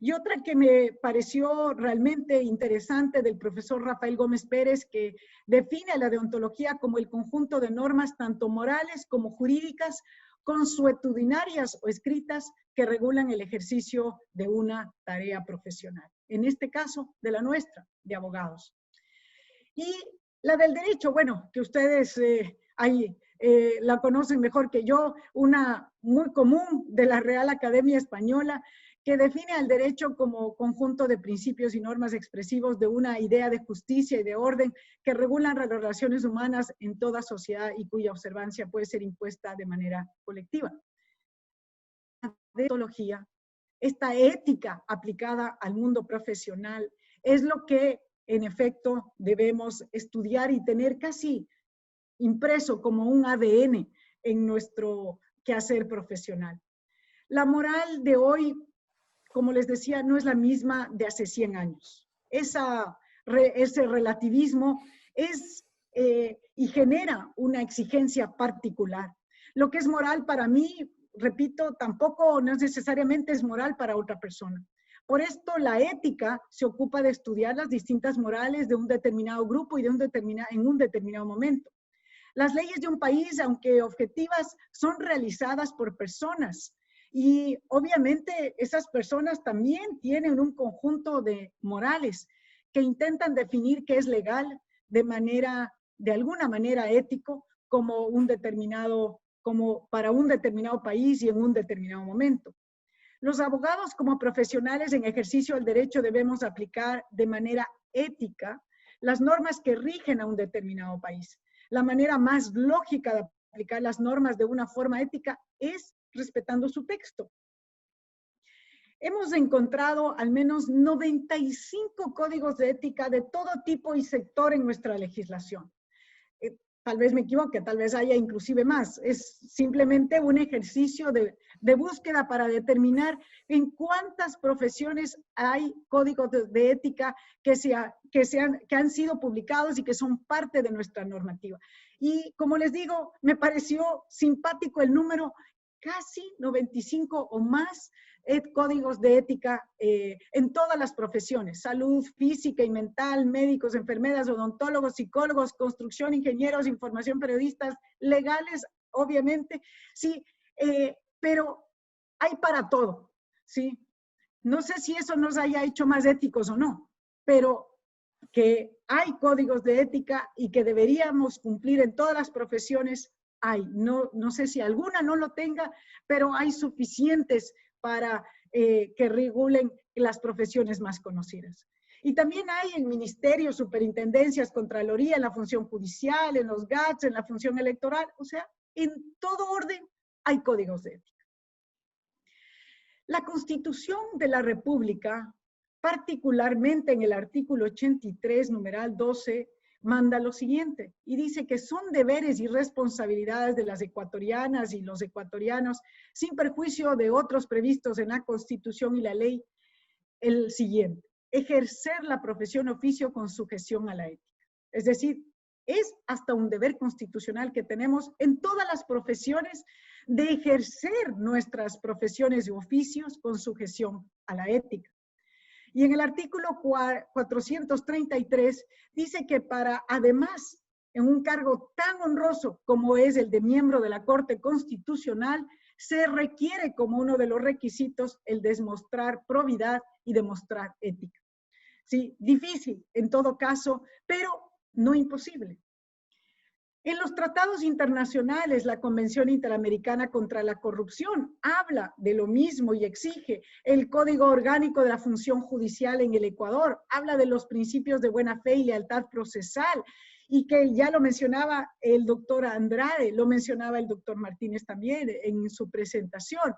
Y otra que me pareció realmente interesante, del profesor Rafael Gómez Pérez, que define la deontología como el conjunto de normas tanto morales como jurídicas, consuetudinarias o escritas, que regulan el ejercicio de una tarea profesional. En este caso, de la nuestra, de abogados. Y la del derecho, bueno, que ustedes la conocen mejor que yo, una muy común de la Real Academia Española, que define al derecho como conjunto de principios y normas expresivos de una idea de justicia y de orden que regulan las relaciones humanas en toda sociedad y cuya observancia puede ser impuesta de manera colectiva. La deontología, esta ética aplicada al mundo profesional, es lo que en efecto debemos estudiar y tener casi impreso como un ADN en nuestro quehacer profesional. La moral de hoy, como les decía, no es la misma de hace 100 años. Ese relativismo y genera una exigencia particular. Lo que es moral para mí, repito, tampoco no necesariamente es moral para otra persona. Por esto la ética se ocupa de estudiar las distintas morales de un determinado grupo y en un determinado momento. Las leyes de un país, aunque objetivas, son realizadas por personas. Y obviamente esas personas también tienen un conjunto de morales que intentan definir qué es legal de alguna manera ético, como para un determinado país y en un determinado momento. Los abogados, como profesionales en ejercicio del derecho, debemos aplicar de manera ética las normas que rigen a un determinado país. la manera más lógica de aplicar las normas de una forma ética es respetando su texto. Hemos encontrado al menos 95 códigos de ética de todo tipo y sector en nuestra legislación. Tal vez me equivoque, tal vez haya inclusive más. Es simplemente un ejercicio de búsqueda para determinar en cuántas profesiones hay códigos de ética que han sido publicados y que son parte de nuestra normativa. Y como les digo, me pareció simpático el número, casi 95 o más códigos de ética en todas las profesiones: salud, física y mental, médicos, enfermeras, odontólogos, psicólogos, construcción, ingenieros, información, periodistas, legales, obviamente, sí, pero hay para todo, ¿sí? No sé si eso nos haya hecho más éticos o no, pero que hay códigos de ética y que deberíamos cumplir en todas las profesiones, hay. No sé si alguna no lo tenga, pero hay suficientes para que regulen las profesiones más conocidas. Y también hay en ministerios, superintendencias, contraloría, en la función judicial, en los GATS, en la función electoral, o sea, en todo orden hay códigos de ética. La Constitución de la República, particularmente en el artículo 83, numeral 12, manda lo siguiente, y dice que son deberes y responsabilidades de las ecuatorianas y los ecuatorianos, sin perjuicio de otros previstos en la Constitución y la ley, el siguiente: ejercer la profesión oficio con sujeción a la ética. Es decir, es hasta un deber constitucional que tenemos en todas las profesiones de ejercer nuestras profesiones y oficios con sujeción a la ética. Y en el artículo 433 dice que para, además, en un cargo tan honroso como es el de miembro de la Corte Constitucional, se requiere como uno de los requisitos el demostrar probidad y demostrar ética. Sí, difícil en todo caso, pero no imposible. En los tratados internacionales, la Convención Interamericana contra la Corrupción habla de lo mismo y exige. El Código Orgánico de la Función Judicial en el Ecuador habla de los principios de buena fe y lealtad procesal, y que ya lo mencionaba el doctor Andrade, lo mencionaba el doctor Martínez también en su presentación.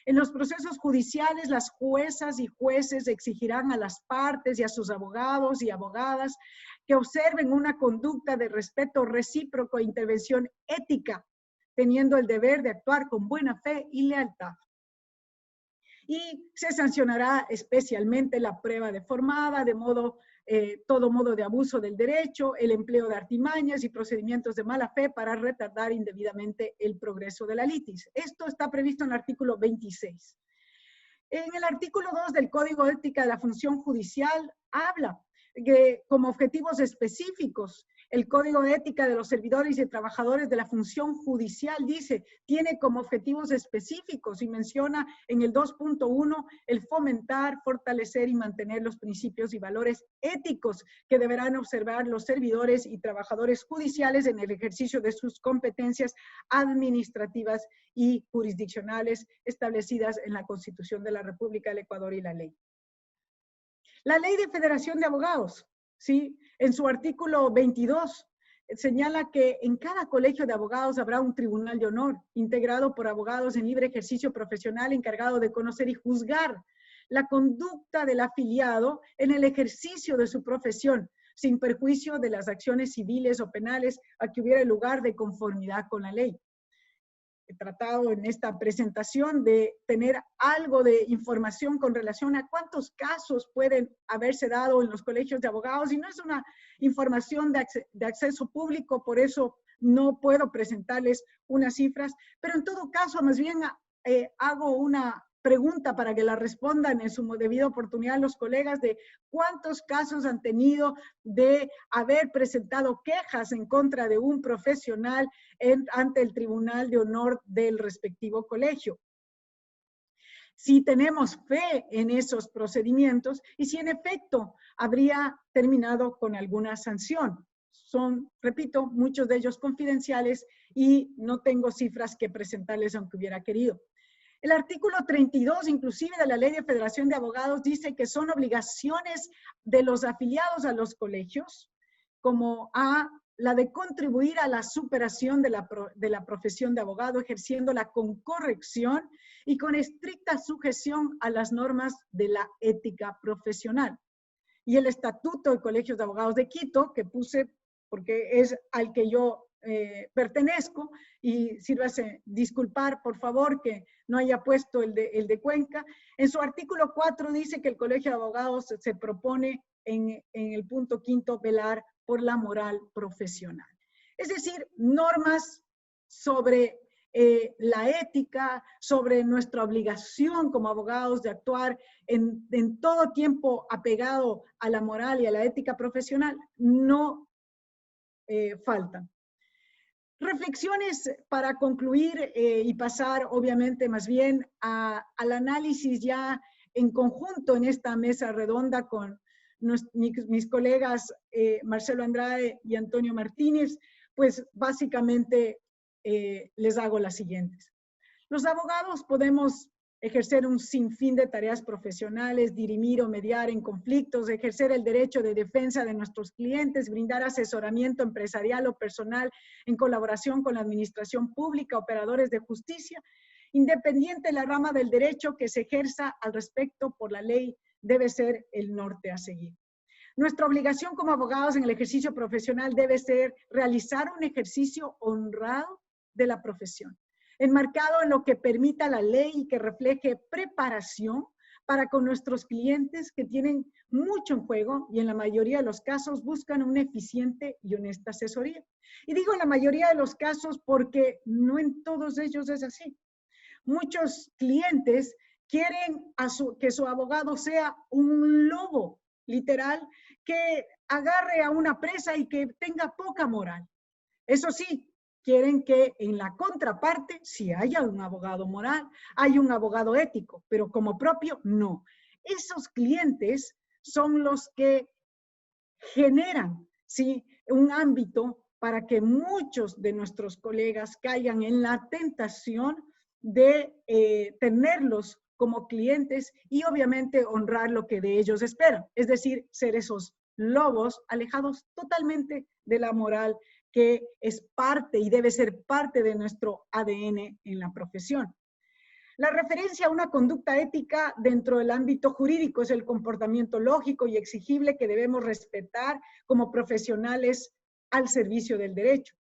En los procesos judiciales, las juezas y jueces exigirán a las partes y a sus abogados y abogadas que observen una conducta de respeto recíproco e intervención ética, teniendo el deber de actuar con buena fe y lealtad. Y se sancionará especialmente la prueba deformada, todo modo de abuso del derecho, el empleo de artimañas y procedimientos de mala fe para retardar indebidamente el progreso de la litis. Esto está previsto en el artículo 26. En el artículo 2 del Código de Ética de la Función Judicial habla que como objetivos específicos, el Código de Ética de los Servidores y Trabajadores de la Función Judicial dice, tiene como objetivos específicos y menciona en el 2.1 el fomentar, fortalecer y mantener los principios y valores éticos que deberán observar los servidores y trabajadores judiciales en el ejercicio de sus competencias administrativas y jurisdiccionales establecidas en la Constitución de la República del Ecuador y la ley. La Ley de Federación de Abogados, ¿sí? En su artículo 22, señala que en cada colegio de abogados habrá un tribunal de honor, integrado por abogados en libre ejercicio profesional, encargado de conocer y juzgar la conducta del afiliado en el ejercicio de su profesión, sin perjuicio de las acciones civiles o penales a que hubiera lugar de conformidad con la ley. He tratado en esta presentación de tener algo de información con relación a cuántos casos pueden haberse dado en los colegios de abogados, y no es una información de acceso público, por eso no puedo presentarles unas cifras, pero en todo caso más bien hago una pregunta para que la respondan en su debida oportunidad los colegas de cuántos casos han tenido de haber presentado quejas en contra de un profesional ante el Tribunal de Honor del respectivo colegio. Si tenemos fe en esos procedimientos y si en efecto habría terminado con alguna sanción. Son, repito, muchos de ellos confidenciales y no tengo cifras que presentarles aunque hubiera querido. El artículo 32, inclusive, de la Ley de Federación de Abogados dice que son obligaciones de los afiliados a los colegios, como a la de contribuir a la superación de la profesión de abogado, ejerciéndola con corrección y con estricta sujeción a las normas de la ética profesional. Y el Estatuto de Colegios de Abogados de Quito, que puse porque es al que yo pertenezco, y sírvase disculpar, por favor, que no haya puesto el de Cuenca. En su artículo 4 dice que el Colegio de Abogados se propone en el punto 5 velar por la moral profesional. Es decir, normas sobre la ética, sobre nuestra obligación como abogados de actuar en todo tiempo apegado a la moral y a la ética profesional, no faltan. Reflexiones para concluir y pasar, obviamente, más bien al análisis ya en conjunto en esta mesa redonda con mis colegas Marcelo Andrade y Antonio Martínez, pues básicamente les hago las siguientes. Los abogados podemos ejercer un sinfín de tareas profesionales, dirimir o mediar en conflictos, ejercer el derecho de defensa de nuestros clientes, brindar asesoramiento empresarial o personal en colaboración con la administración pública, operadores de justicia, independiente de la rama del derecho que se ejerza al respecto por la ley, debe ser el norte a seguir. Nuestra obligación como abogados en el ejercicio profesional debe ser realizar un ejercicio honrado de la profesión, enmarcado en lo que permita la ley y que refleje preparación para con nuestros clientes que tienen mucho en juego y en la mayoría de los casos buscan una eficiente y honesta asesoría. Y digo en la mayoría de los casos porque no en todos ellos es así. Muchos clientes quieren que su abogado sea un lobo, literal, que agarre a una presa y que tenga poca moral. Eso sí, quieren que en la contraparte sí haya un abogado moral, hay un abogado ético, pero como propio no. Esos clientes son los que generan, ¿sí?, un ámbito para que muchos de nuestros colegas caigan en la tentación de tenerlos como clientes y obviamente honrar lo que de ellos esperan, es decir, ser esos lobos alejados totalmente de la moral que es parte y debe ser parte de nuestro ADN en la profesión. La referencia a una conducta ética dentro del ámbito jurídico es el comportamiento lógico y exigible que debemos respetar como profesionales al servicio del derecho.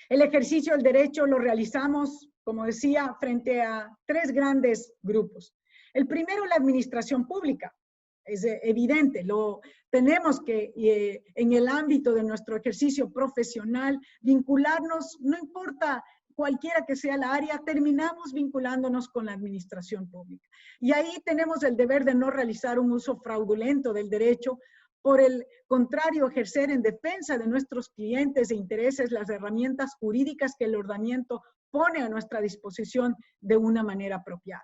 El ejercicio del derecho lo realizamos, como decía, frente a tres grandes grupos. El primero, la administración pública. Es evidente, lo tenemos que en el ámbito de nuestro ejercicio profesional vincularnos, no importa cualquiera que sea la área, terminamos vinculándonos con la administración pública. Y ahí tenemos el deber de no realizar un uso fraudulento del derecho, por el contrario, ejercer en defensa de nuestros clientes e intereses las herramientas jurídicas que el ordenamiento pone a nuestra disposición de una manera apropiada.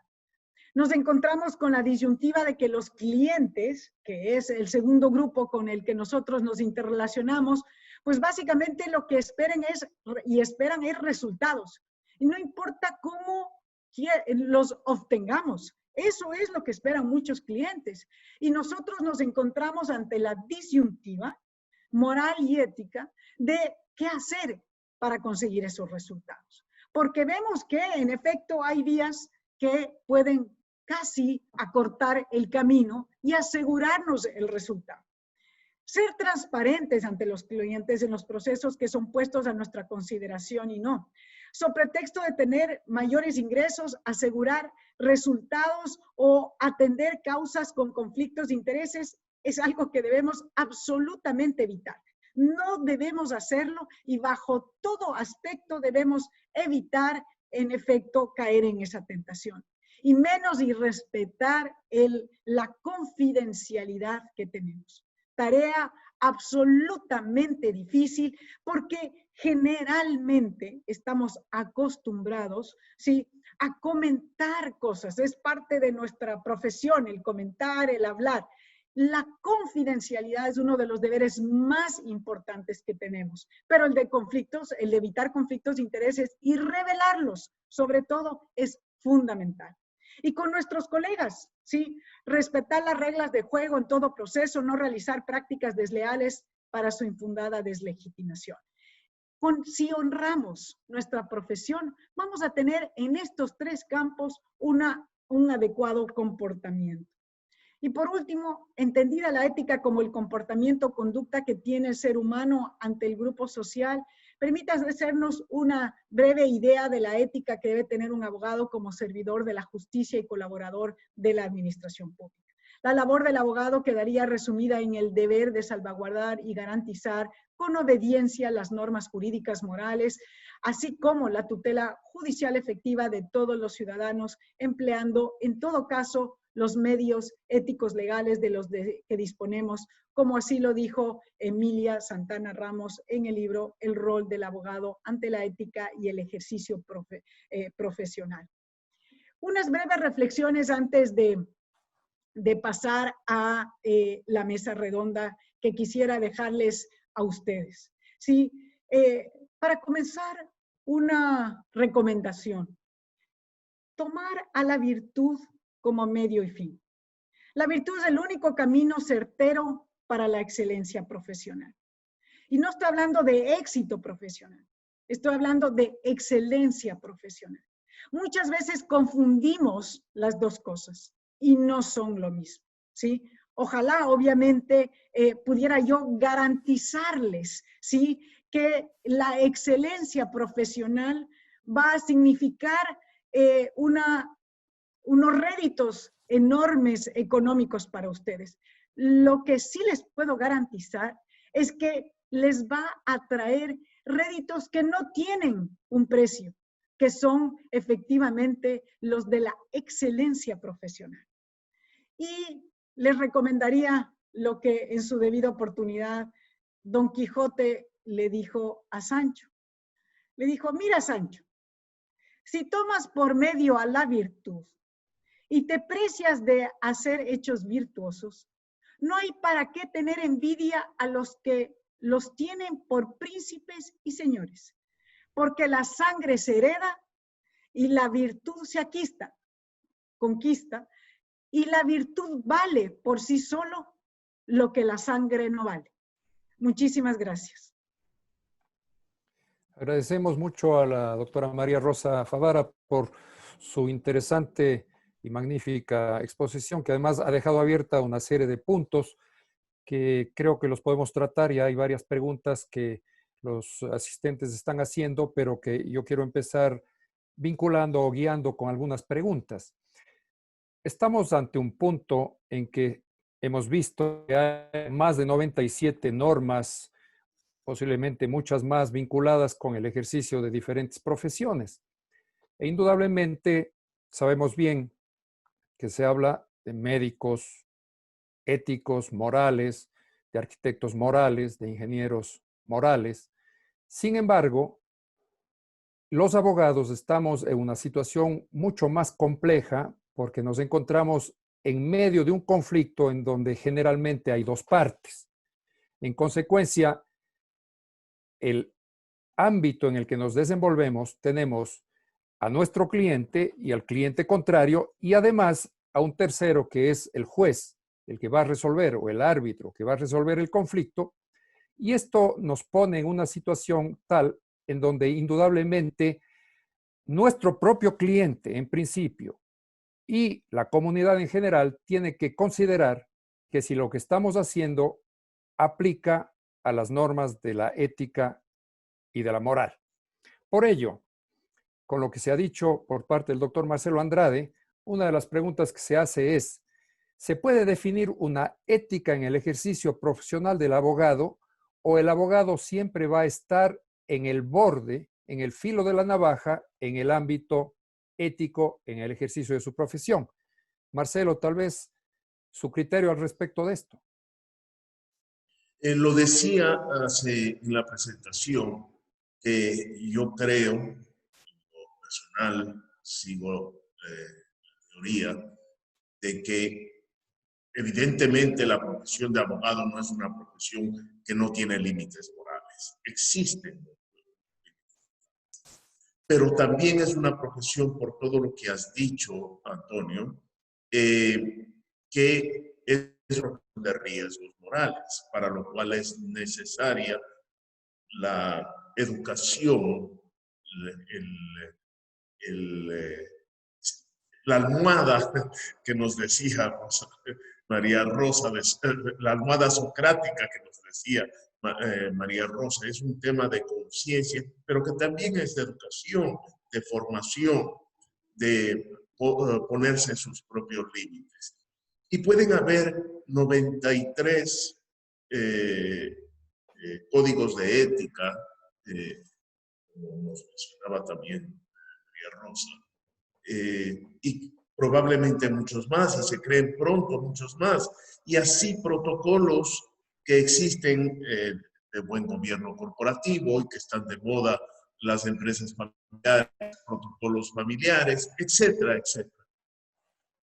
Nos encontramos con la disyuntiva de que los clientes, que es el segundo grupo con el que nosotros nos interrelacionamos, pues básicamente lo que esperan es resultados. Y no importa cómo los obtengamos. Eso es lo que esperan muchos clientes. Y nosotros nos encontramos ante la disyuntiva moral y ética de qué hacer para conseguir esos resultados. Porque vemos que en efecto hay vías que pueden casi acortar el camino y asegurarnos el resultado. Ser transparentes ante los clientes en los procesos que son puestos a nuestra consideración y no. Sobre pretexto de tener mayores ingresos, asegurar resultados o atender causas con conflictos de intereses es algo que debemos absolutamente evitar. No debemos hacerlo y bajo todo aspecto debemos evitar, en efecto, caer en esa tentación. Y menos irrespetar la confidencialidad que tenemos. Tarea absolutamente difícil porque generalmente estamos acostumbrados, ¿sí?, a comentar cosas. Es parte de nuestra profesión, el comentar, el hablar. La confidencialidad es uno de los deberes más importantes que tenemos, pero el de conflictos, el de evitar conflictos de intereses y revelarlos, sobre todo, es fundamental. Y con nuestros colegas, ¿sí?, respetar las reglas de juego en todo proceso, no realizar prácticas desleales para su infundada deslegitimación. Si honramos nuestra profesión, vamos a tener en estos tres campos un adecuado comportamiento. Y por último, entendida la ética como el comportamiento o conducta que tiene el ser humano ante el grupo social, permítanme hacernos una breve idea de la ética que debe tener un abogado como servidor de la justicia y colaborador de la administración pública. La labor del abogado quedaría resumida en el deber de salvaguardar y garantizar con obediencia las normas jurídicas morales, así como la tutela judicial efectiva de todos los ciudadanos, empleando en todo caso los medios éticos legales de los que disponemos, como así lo dijo Emilia Santana Ramos en el libro El rol del abogado ante la ética y el ejercicio profesional. Unas breves reflexiones antes de pasar a la mesa redonda que quisiera dejarles a ustedes. ¿Sí? Para comenzar, una recomendación. Tomar a la virtud como medio y fin. La virtud es el único camino certero para la excelencia profesional. Y no estoy hablando de éxito profesional, estoy hablando de excelencia profesional. Muchas veces confundimos las dos cosas y no son lo mismo, ¿sí? Ojalá, obviamente, pudiera yo garantizarles, ¿sí?, que la excelencia profesional va a significar unos réditos enormes económicos para ustedes. Lo que sí les puedo garantizar es que les va a traer réditos que no tienen un precio, que son efectivamente los de la excelencia profesional. Y les recomendaría lo que en su debida oportunidad Don Quijote le dijo a Sancho. Le dijo, mira Sancho, si tomas por medio a la virtud y te precias de hacer hechos virtuosos, no hay para qué tener envidia a los que los tienen por príncipes y señores, porque la sangre se hereda y la virtud se conquista, y la virtud vale por sí solo lo que la sangre no vale. Muchísimas gracias. Agradecemos mucho a la doctora María Rosa Favara por su interesante y magnífica exposición, que además ha dejado abierta una serie de puntos que creo que los podemos tratar, y hay varias preguntas que los asistentes están haciendo, pero que yo quiero empezar vinculando o guiando con algunas preguntas. Estamos ante un punto en que hemos visto que hay más de 97 normas, posiblemente muchas más vinculadas con el ejercicio de diferentes profesiones. E indudablemente sabemos bien que se habla de médicos, éticos, morales, de arquitectos morales, de ingenieros morales. Sin embargo, los abogados estamos en una situación mucho más compleja porque nos encontramos en medio de un conflicto en donde generalmente hay dos partes. En consecuencia, el ámbito en el que nos desenvolvemos, tenemos a nuestro cliente y al cliente contrario, y además a un tercero que es el juez, el que va a resolver, o el árbitro que va a resolver el conflicto, y esto nos pone en una situación tal en donde indudablemente nuestro propio cliente, en principio, y la comunidad en general tiene que considerar que si lo que estamos haciendo aplica a las normas de la ética y de la moral. Por ello, con lo que se ha dicho por parte del doctor Marcelo Andrade, una de las preguntas que se hace es, ¿se puede definir una ética en el ejercicio profesional del abogado, o el abogado siempre va a estar en el borde, en el filo de la navaja, en el ámbito ético, en el ejercicio de su profesión? Marcelo, tal vez su criterio al respecto de esto. Lo decía en la presentación, que yo creo, en lo personal, sigo la teoría de que evidentemente la profesión de abogado no es una profesión que no tiene límites morales. Existen. Pero también es una profesión, por todo lo que has dicho, Antonio, que es de riesgos morales, para lo cual es necesaria la educación, la almohada que nos decía María Rosa, la almohada socrática que nos decía María Rosa, es un tema de conciencia, pero que también es de educación, de formación, de ponerse en sus propios límites. Y pueden haber 93 códigos de ética, como nos mencionaba también María Rosa, y probablemente muchos más, y se creen pronto muchos más, y así protocolos que existen de buen gobierno corporativo y que están de moda las empresas familiares, protocolos familiares, etcétera, etcétera.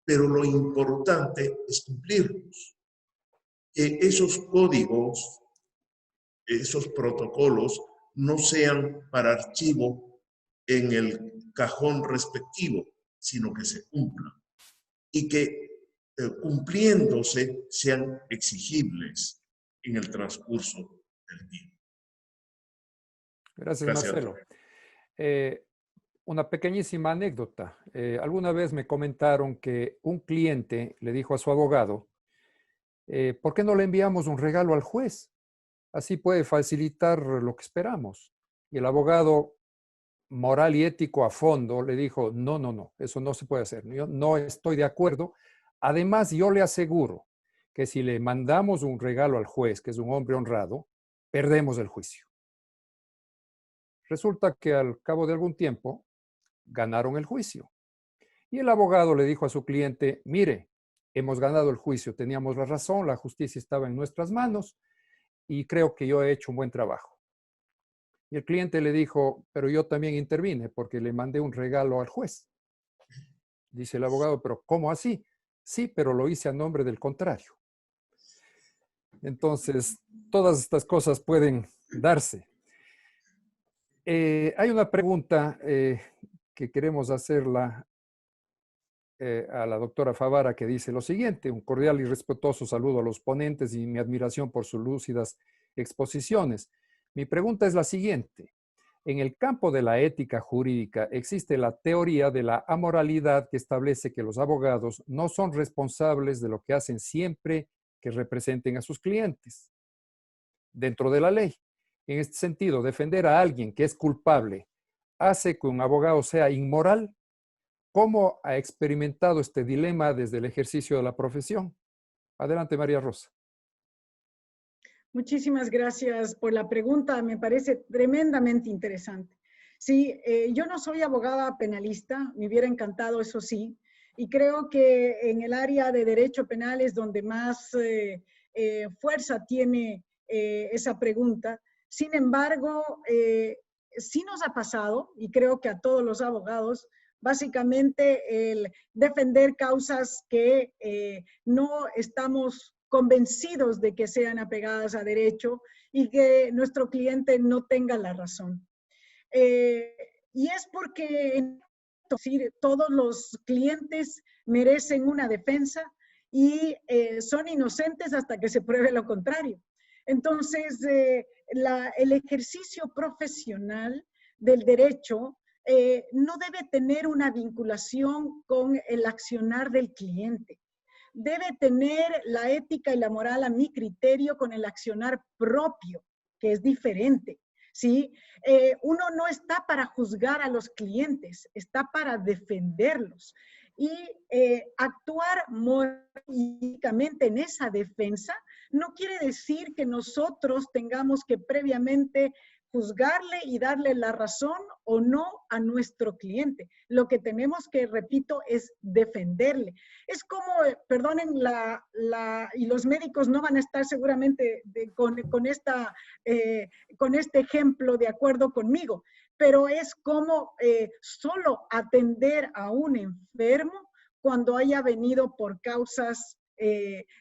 Pero lo importante es cumplirlos. Que esos códigos, esos protocolos, no sean para archivo en el cajón respectivo, sino que se cumplan. Y que cumpliéndose sean exigibles en el transcurso del tiempo. Gracias, Marcelo. Una pequeñísima anécdota. Alguna vez me comentaron que un cliente le dijo a su abogado, ¿por qué no le enviamos un regalo al juez? Así puede facilitar lo que esperamos. Y el abogado, moral y ético a fondo, le dijo, no, eso no se puede hacer. Yo no estoy de acuerdo. Además, yo le aseguro que si le mandamos un regalo al juez, que es un hombre honrado, perdemos el juicio. Resulta que al cabo de algún tiempo ganaron el juicio. Y el abogado le dijo a su cliente, mire, hemos ganado el juicio, teníamos la razón, la justicia estaba en nuestras manos y creo que yo he hecho un buen trabajo. Y el cliente le dijo, pero yo también intervine porque le mandé un regalo al juez. Dice el abogado, pero ¿cómo así? Sí, pero lo hice a nombre del contrario. Entonces, todas estas cosas pueden darse. Hay una pregunta que queremos hacerla a la doctora Favara, que dice lo siguiente: un cordial y respetuoso saludo a los ponentes y mi admiración por sus lúcidas exposiciones. Mi pregunta es la siguiente. En el campo de la ética jurídica existe la teoría de la amoralidad que establece que los abogados no son responsables de lo que hacen siempre que representen a sus clientes dentro de la ley. En este sentido, defender a alguien que es culpable hace que un abogado sea inmoral. ¿Cómo ha experimentado este dilema desde el ejercicio de la profesión? Adelante, María Rosa. Muchísimas gracias por la pregunta, me parece tremendamente interesante. Sí, yo no soy abogada penalista, me hubiera encantado, eso sí, y creo que en el área de derecho penal es donde más fuerza tiene esa pregunta. Sin embargo, sí nos ha pasado, y creo que a todos los abogados, básicamente el defender causas que no estamos convencidos de que sean apegadas a derecho y que nuestro cliente no tenga la razón. Y es porque todos los clientes merecen una defensa y son inocentes hasta que se pruebe lo contrario. Entonces, el ejercicio profesional del derecho no debe tener una vinculación con el accionar del cliente. Debe tener la ética y la moral, a mi criterio, con el accionar propio, que es diferente, ¿sí? Uno no está para juzgar a los clientes, está para defenderlos. Y actuar moralmente en esa defensa no quiere decir que nosotros tengamos que previamente juzgarle y darle la razón o no a nuestro cliente. Lo que tenemos que, repito, es defenderle. Es como, perdonen, y los médicos no van a estar seguramente con este ejemplo de acuerdo conmigo, pero es como solo atender a un enfermo cuando haya venido por causas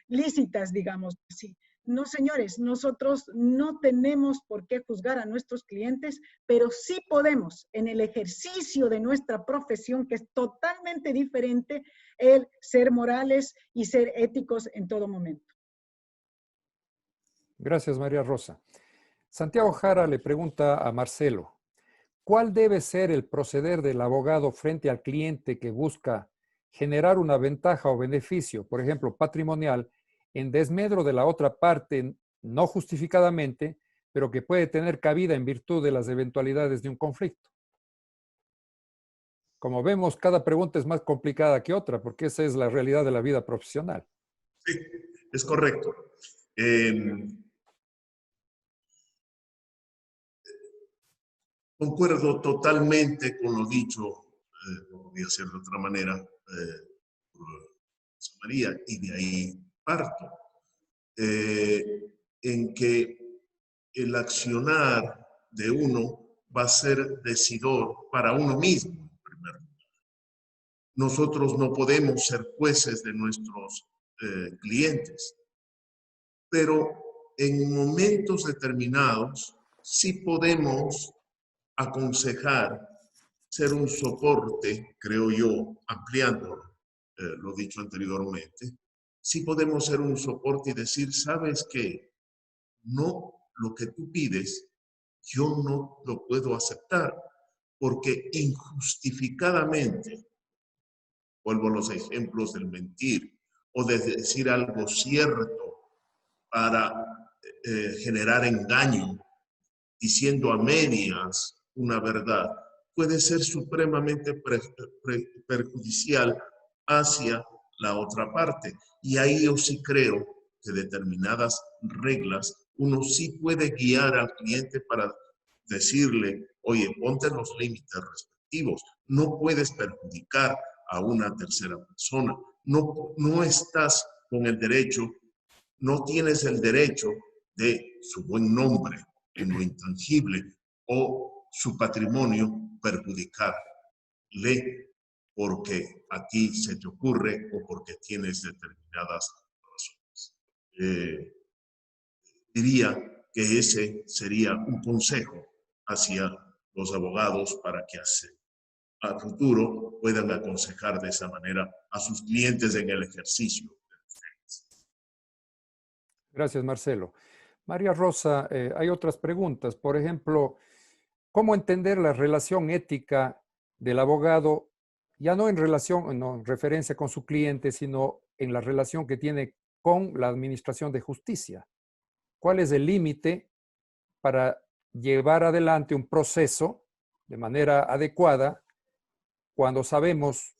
lícitas, digamos así. no, señores, nosotros no tenemos por qué juzgar a nuestros clientes, pero sí podemos, en el ejercicio de nuestra profesión, que es totalmente diferente, el ser morales y ser éticos en todo momento. Gracias, María Rosa. Santiago Jara le pregunta a Marcelo, ¿cuál debe ser el proceder del abogado frente al cliente que busca generar una ventaja o beneficio, por ejemplo, patrimonial, en desmedro de la otra parte, no justificadamente, pero que puede tener cabida en virtud de las eventualidades de un conflicto? Como vemos, cada pregunta es más complicada que otra, porque esa es la realidad de la vida profesional. Sí, es correcto. Concuerdo totalmente con lo dicho, no podía ser de otra manera, por Rosa María, y de ahí parto, en que el accionar de uno va a ser decidor para uno mismo, en primer lugar. Nosotros no podemos ser jueces de nuestros clientes, pero en momentos determinados sí podemos aconsejar, ser un soporte, creo yo, ampliando lo dicho anteriormente, sí podemos ser un soporte y decir, ¿sabes qué? No, lo que tú pides, yo no lo puedo aceptar, porque injustificadamente, vuelvo a los ejemplos del mentir, o de decir algo cierto para generar engaño, diciendo a medias una verdad, puede ser supremamente perjudicial hacia la otra parte. Y ahí yo sí creo que determinadas reglas uno sí puede guiar al cliente para decirle, oye, ponte los límites respectivos, no puedes perjudicar a una tercera persona, no estás con el derecho, no tienes el derecho de su buen nombre en lo intangible o su patrimonio perjudicarle porque a ti se te ocurre o porque tienes determinadas razones. Diría que ese sería un consejo hacia los abogados para que a futuro puedan aconsejar de esa manera a sus clientes en el ejercicio. Gracias, Marcelo. María Rosa, hay otras preguntas. Por ejemplo, ¿cómo entender la relación ética del abogado, ya no en relación, no en referencia con su cliente, sino en la relación que tiene con la administración de justicia? ¿Cuál es el límite para llevar adelante un proceso de manera adecuada cuando sabemos,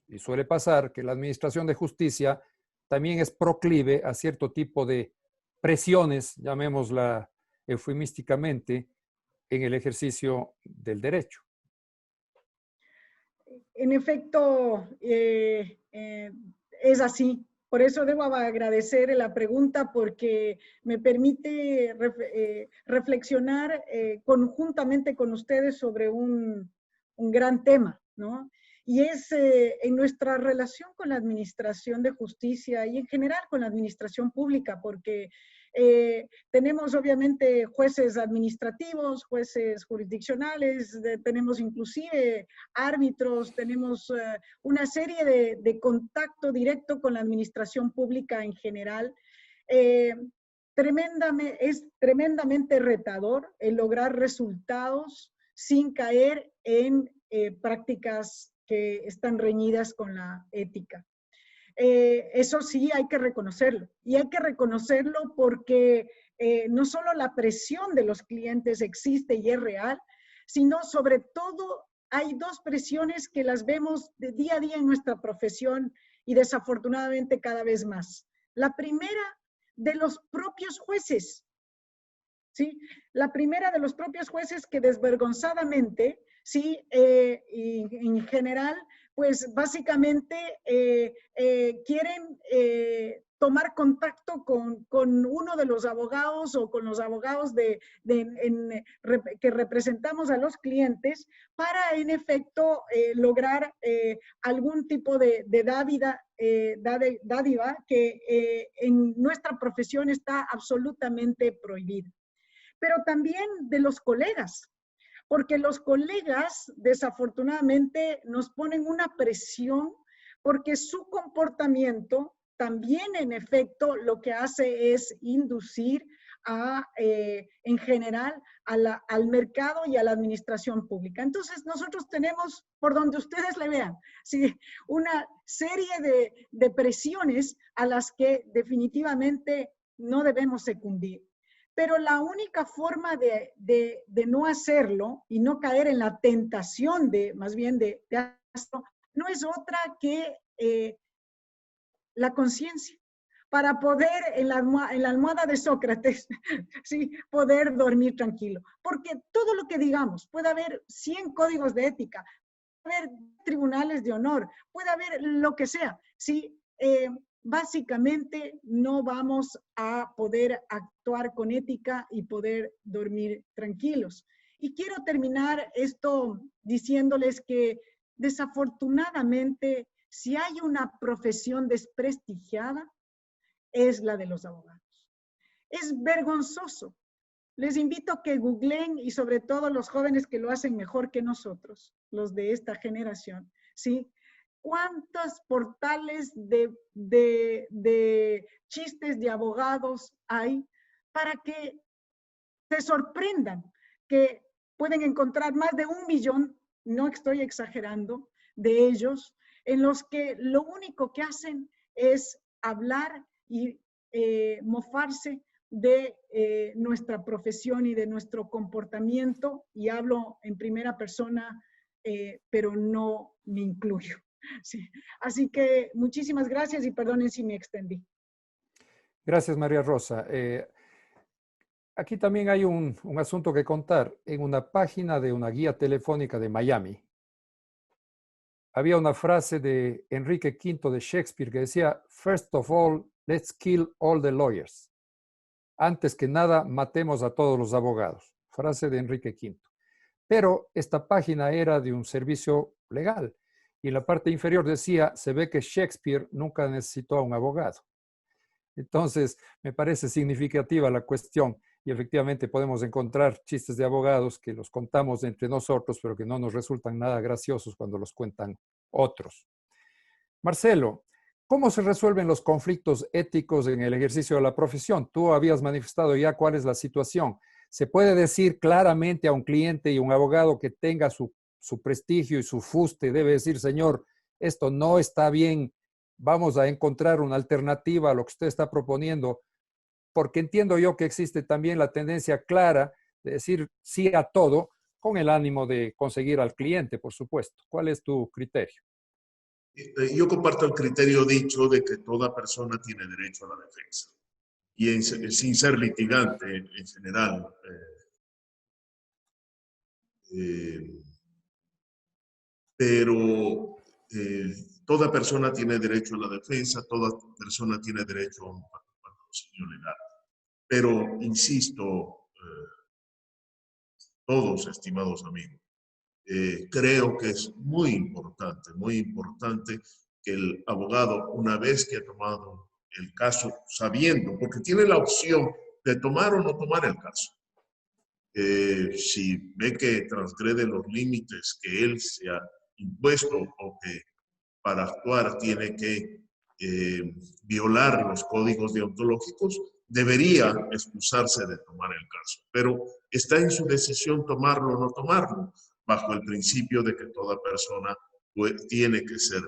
y suele pasar, que la administración de justicia también es proclive a cierto tipo de presiones, llamémosla eufemísticamente, en el ejercicio del derecho? En efecto, es así. Por eso debo agradecer la pregunta porque me permite reflexionar conjuntamente con ustedes sobre un gran tema, ¿no? Y es en nuestra relación con la administración de justicia y en general con la administración pública, porque tenemos obviamente jueces administrativos, jueces jurisdiccionales, tenemos inclusive árbitros, tenemos una serie de contacto directo con la administración pública en general. Es tremendamente retador el lograr resultados sin caer en prácticas que están reñidas con la ética. Eso sí hay que reconocerlo. Y hay que reconocerlo porque no solo la presión de los clientes existe y es real, sino sobre todo hay dos presiones que las vemos de día a día en nuestra profesión y desafortunadamente cada vez más. La primera de los propios jueces, ¿sí? La primera de los propios jueces que desvergonzadamente, ¿sí? En general, pues básicamente quieren tomar contacto con uno de los abogados o con los abogados que representamos a los clientes para, en efecto, lograr algún tipo de dádiva que en nuestra profesión está absolutamente prohibida. Pero también de los colegas, porque los colegas desafortunadamente nos ponen una presión porque su comportamiento también en efecto lo que hace es inducir en general al mercado y a la administración pública. Entonces nosotros tenemos, por donde ustedes le vean, ¿sí?, una serie de presiones a las que definitivamente no debemos sucumbir. Pero la única forma de no hacerlo y no caer en la tentación más bien de hacerlo, no es otra que la conciencia, para poder en la almohada de Sócrates, ¿sí?, poder dormir tranquilo. Porque todo lo que digamos, puede haber 100 códigos de ética, puede haber tribunales de honor, puede haber lo que sea, ¿sí? Básicamente no vamos a poder actuar con ética y poder dormir tranquilos. Y quiero terminar esto diciéndoles que desafortunadamente, si hay una profesión desprestigiada, es la de los abogados. Es vergonzoso. Les invito a que googleen, y sobre todo los jóvenes que lo hacen mejor que nosotros, los de esta generación, ¿sí? ¿Cuántos portales de chistes de abogados hay para que se sorprendan que pueden encontrar más de 1 millón, no estoy exagerando, de ellos, en los que lo único que hacen es hablar y mofarse de nuestra profesión y de nuestro comportamiento, y hablo en primera persona, pero no me incluyo. Sí. Así que muchísimas gracias y perdonen si me extendí. Gracias, María Rosa. Aquí también hay un asunto que contar. En una página de una guía telefónica de Miami, había una frase de Enrique V de Shakespeare que decía: "First of all, let's kill all the lawyers". Antes que nada, matemos a todos los abogados. Frase de Enrique V. Pero esta página era de un servicio legal. Y en la parte inferior decía: se ve que Shakespeare nunca necesitó a un abogado. Entonces, me parece significativa la cuestión. Y efectivamente podemos encontrar chistes de abogados que los contamos entre nosotros, pero que no nos resultan nada graciosos cuando los cuentan otros. Marcelo, ¿cómo se resuelven los conflictos éticos en el ejercicio de la profesión? Tú habías manifestado ya cuál es la situación. ¿Se puede decir claramente a un cliente y un abogado que tenga su prestigio y su fuste, debe decir: señor, esto no está bien, vamos a encontrar una alternativa a lo que usted está proponiendo? Porque entiendo yo que existe también la tendencia clara de decir sí a todo con el ánimo de conseguir al cliente, por supuesto. ¿Cuál es tu criterio? Yo comparto el criterio dicho de que toda persona tiene derecho a la defensa. Y sin ser litigante en general, pero toda persona tiene derecho a la defensa, toda persona tiene derecho a un patrocinio legal. Pero, insisto, todos, estimados amigos, creo que es muy importante que el abogado, una vez que ha tomado el caso, sabiendo, porque tiene la opción de tomar o no tomar el caso, si ve que transgrede los límites que él se ha impuesto o que para actuar tiene que violar los códigos deontológicos, debería excusarse de tomar el caso. Pero está en su decisión tomarlo o no tomarlo, bajo el principio de que toda persona tiene que ser.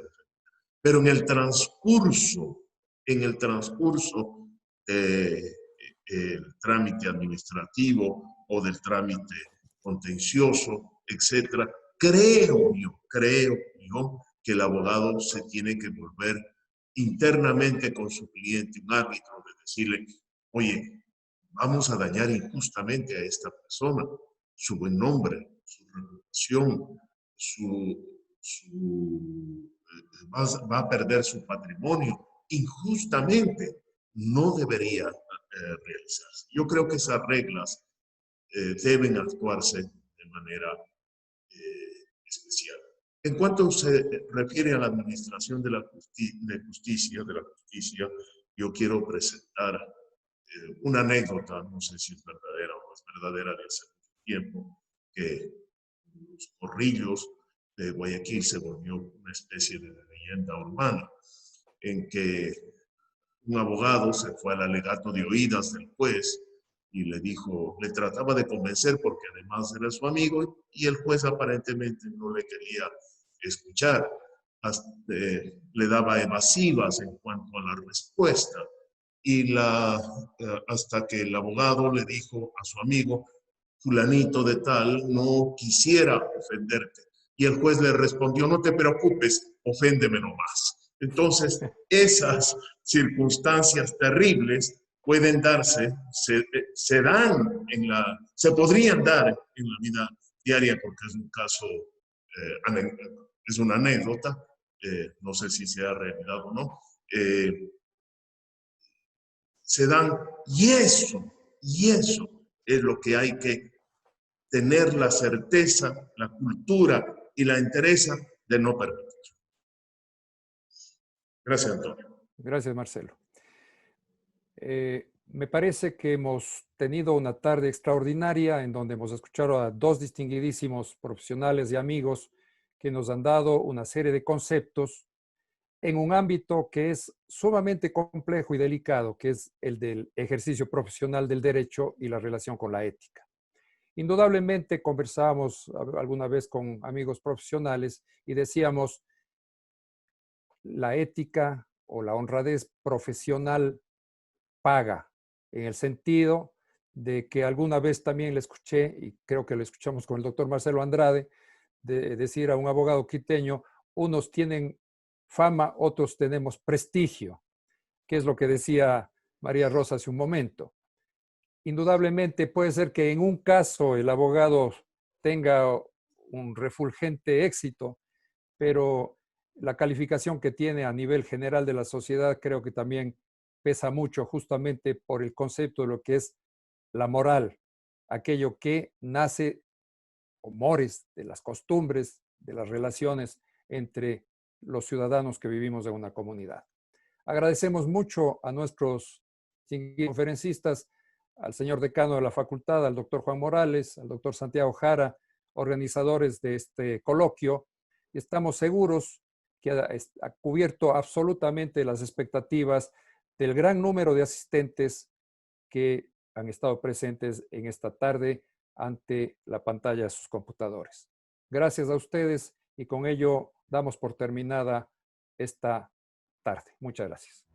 Pero en el transcurso del trámite administrativo o del trámite contencioso, etcétera, creo yo que el abogado se tiene que volver internamente con su cliente, un árbitro, de decirle: oye, vamos a dañar injustamente a esta persona, su buen nombre, su reputación, va a perder su patrimonio injustamente. no debería realizarse. Yo creo que esas reglas deben actuarse de manera especial. En cuanto se refiere a la administración de la justicia, yo quiero presentar una anécdota, no sé si es verdadera o no es verdadera, de hace mucho tiempo, que los Corrillos de Guayaquil se volvió una especie de leyenda urbana, en que un abogado se fue al alegato de oídas del juez y le dijo, le trataba de convencer porque además era su amigo, y el juez aparentemente no le quería escuchar, le daba evasivas en cuanto a la respuesta, y hasta que el abogado le dijo a su amigo, fulanito de tal no quisiera ofenderte, y el juez le respondió, no te preocupes, oféndeme nomás. Entonces, esas circunstancias terribles pueden darse, se podrían dar en la vida diaria, porque es un caso, es una anécdota, no sé si se ha realidad o no, se dan, y eso es lo que hay que tener la certeza, la cultura y la entereza de no permitir. Gracias, Antonio. Gracias, Marcelo. Me parece que hemos tenido una tarde extraordinaria en donde hemos escuchado a dos distinguidísimos profesionales y amigos que nos han dado una serie de conceptos en un ámbito que es sumamente complejo y delicado, que es el del ejercicio profesional del derecho y la relación con la ética. Indudablemente conversábamos alguna vez con amigos profesionales y decíamos, la ética o la honradez profesional paga, en el sentido de que alguna vez también le escuché, y creo que lo escuchamos con el doctor Marcelo Andrade, de decir a un abogado quiteño, unos tienen fama, otros tenemos prestigio, que es lo que decía María Rosa hace un momento. Indudablemente puede ser que en un caso el abogado tenga un refulgente éxito, pero la calificación que tiene a nivel general de la sociedad creo que también pesa mucho justamente por el concepto de lo que es la moral, aquello que nace o mores de las costumbres, de las relaciones entre los ciudadanos que vivimos en una comunidad. Agradecemos mucho a nuestros conferencistas, al señor decano de la facultad, al doctor Juan Morales, al doctor Santiago Jara, organizadores de este coloquio, y estamos seguros que ha cubierto absolutamente las expectativas del gran número de asistentes que han estado presentes en esta tarde ante la pantalla de sus computadores. Gracias a ustedes y con ello damos por terminada esta tarde. Muchas gracias.